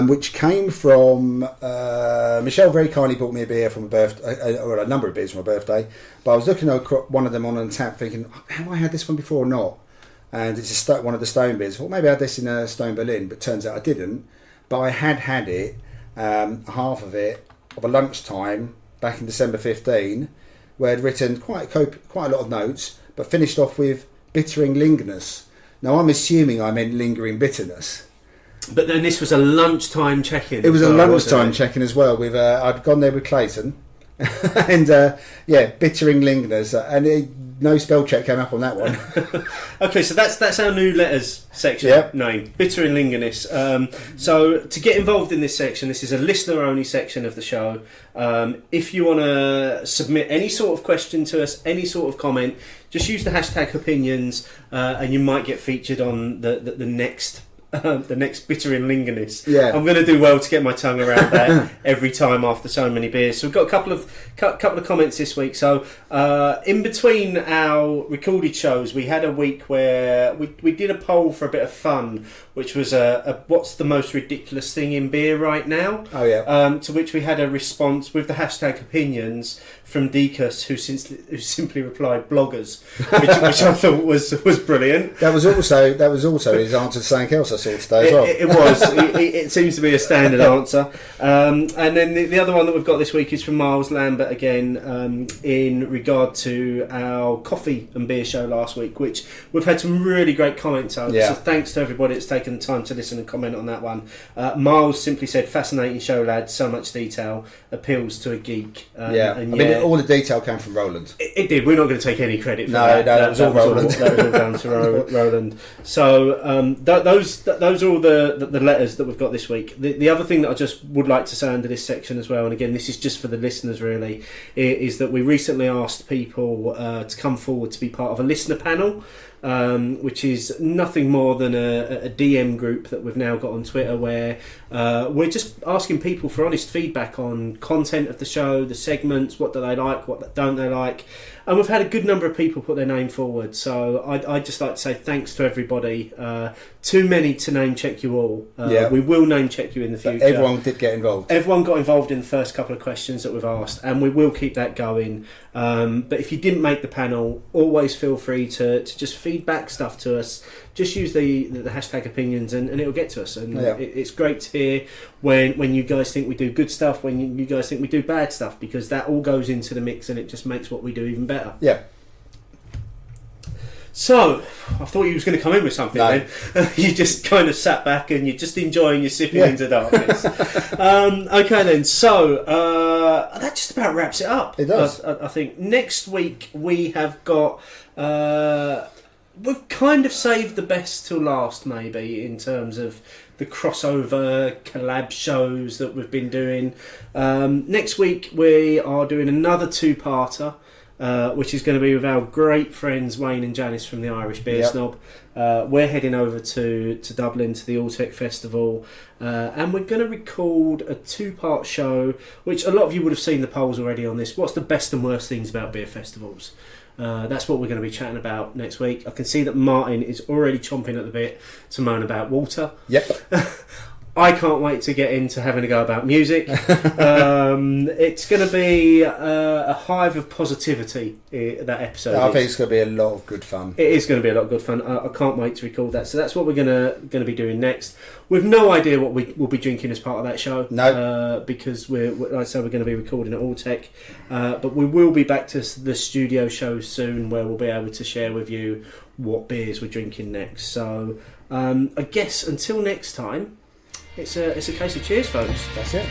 which came from Michelle very kindly bought me a beer from a birthday, or a number of beers from my birthday, but I was looking at one of them on tap thinking, have I had this one before or not? And it's one of the Stone beers. I thought maybe I had this in Stone Berlin, but turns out I didn't. But I had it, half of it, of a lunchtime back in December 15, where I'd written quite a lot of notes, but finished off with Bittering Lingonus. Now I'm assuming I meant lingering bitterness.
But then this was a lunchtime check-in.
It was a lunchtime check-in as well. With I'd gone there with Clayton, and Bittering Lingonus, and no spell check came up on that one.
Okay, so that's our new letters section name, Bittering Lingonus. So to get involved in this section, this is a listener-only section of the show. If you want to submit any sort of question to us, any sort of comment, just use the hashtag Hopinions, and you might get featured on the next. The next Bittering Lingonus. Yeah, I'm going to do well to get my tongue around that every time after so many beers. So we've got a couple of comments this week. So in between our recorded shows, we had a week where we did a poll for a bit of fun, which was what's the most ridiculous thing in beer right now?
Oh yeah.
To which we had a response with the hashtag Opinions from Deacus, who simply replied bloggers, which I thought was brilliant.
That was also his answer to something else I saw today as well.
It was. It seems to be a standard answer. And then the other one that we've got this week is from Miles Lambert again, in regard to our coffee and beer show last week, which we've had some really great comments on. So thanks to everybody that's taken the time to listen and comment on that one. Miles simply said, "Fascinating show, lads. So much detail, appeals to a geek."
All the detail came from Roland.
It did. We're not going to take any credit for that.
No, that was all Roland.
That was all down to Roland. So those are all the letters that we've got this week. The other thing that I just would like to say under this section as well, and again this is just for the listeners really, is that we recently asked people to come forward to be part of a listener panel. Which is nothing more than a DM group that we've now got on Twitter, where we're just asking people for honest feedback on content of the show, the segments, what do they like, what don't they like, and we've had a good number of people put their name forward. So I'd just like to say thanks to everybody. Too many to name check you all. We will name check you in the future.
But everyone did get involved.
Everyone got involved in the first couple of questions that we've asked, and we will keep that going. But if you didn't make the panel, always feel free to just feedback stuff to us. Just use the hashtag Opinions, and it'll get to us. And it's great to hear when you guys think we do good stuff, when you guys think we do bad stuff, because that all goes into the mix and it just makes what we do even better.
Yeah.
So, I thought you was going to come in with something then. You just kind of sat back and you're just enjoying your sipping into darkness. Okay then, so that just about wraps it up.
It does.
I think next week we have got we've kind of saved the best till last, maybe, in terms of the crossover collab shows that we've been doing. Next week we are doing another two-parter, which is going to be with our great friends Wayne and Janice from the Irish Beer Snob. We're heading over to Dublin to the Alltech Festival, and we're going to record a two-part show, which a lot of you would have seen the polls already on this. What's the best and worst things about beer festivals? That's what we're going to be chatting about next week. I can see that Martin is already chomping at the bit to moan about water.
Yep.
I can't wait to get into having a go about music. It's going to be a hive of positivity, that episode.
I think it's going to be a lot of good fun.
It is going to be a lot of good fun. I can't wait to record that. So that's what we're going to be doing next. We've no idea what we will be drinking as part of that show.
No.
Because like I said, we're going to be recording at Alltech. But we will be back to the studio show soon, where we'll be able to share with you what beers we're drinking next. So I guess until next time, it's a case of cheers, folks.
That's it.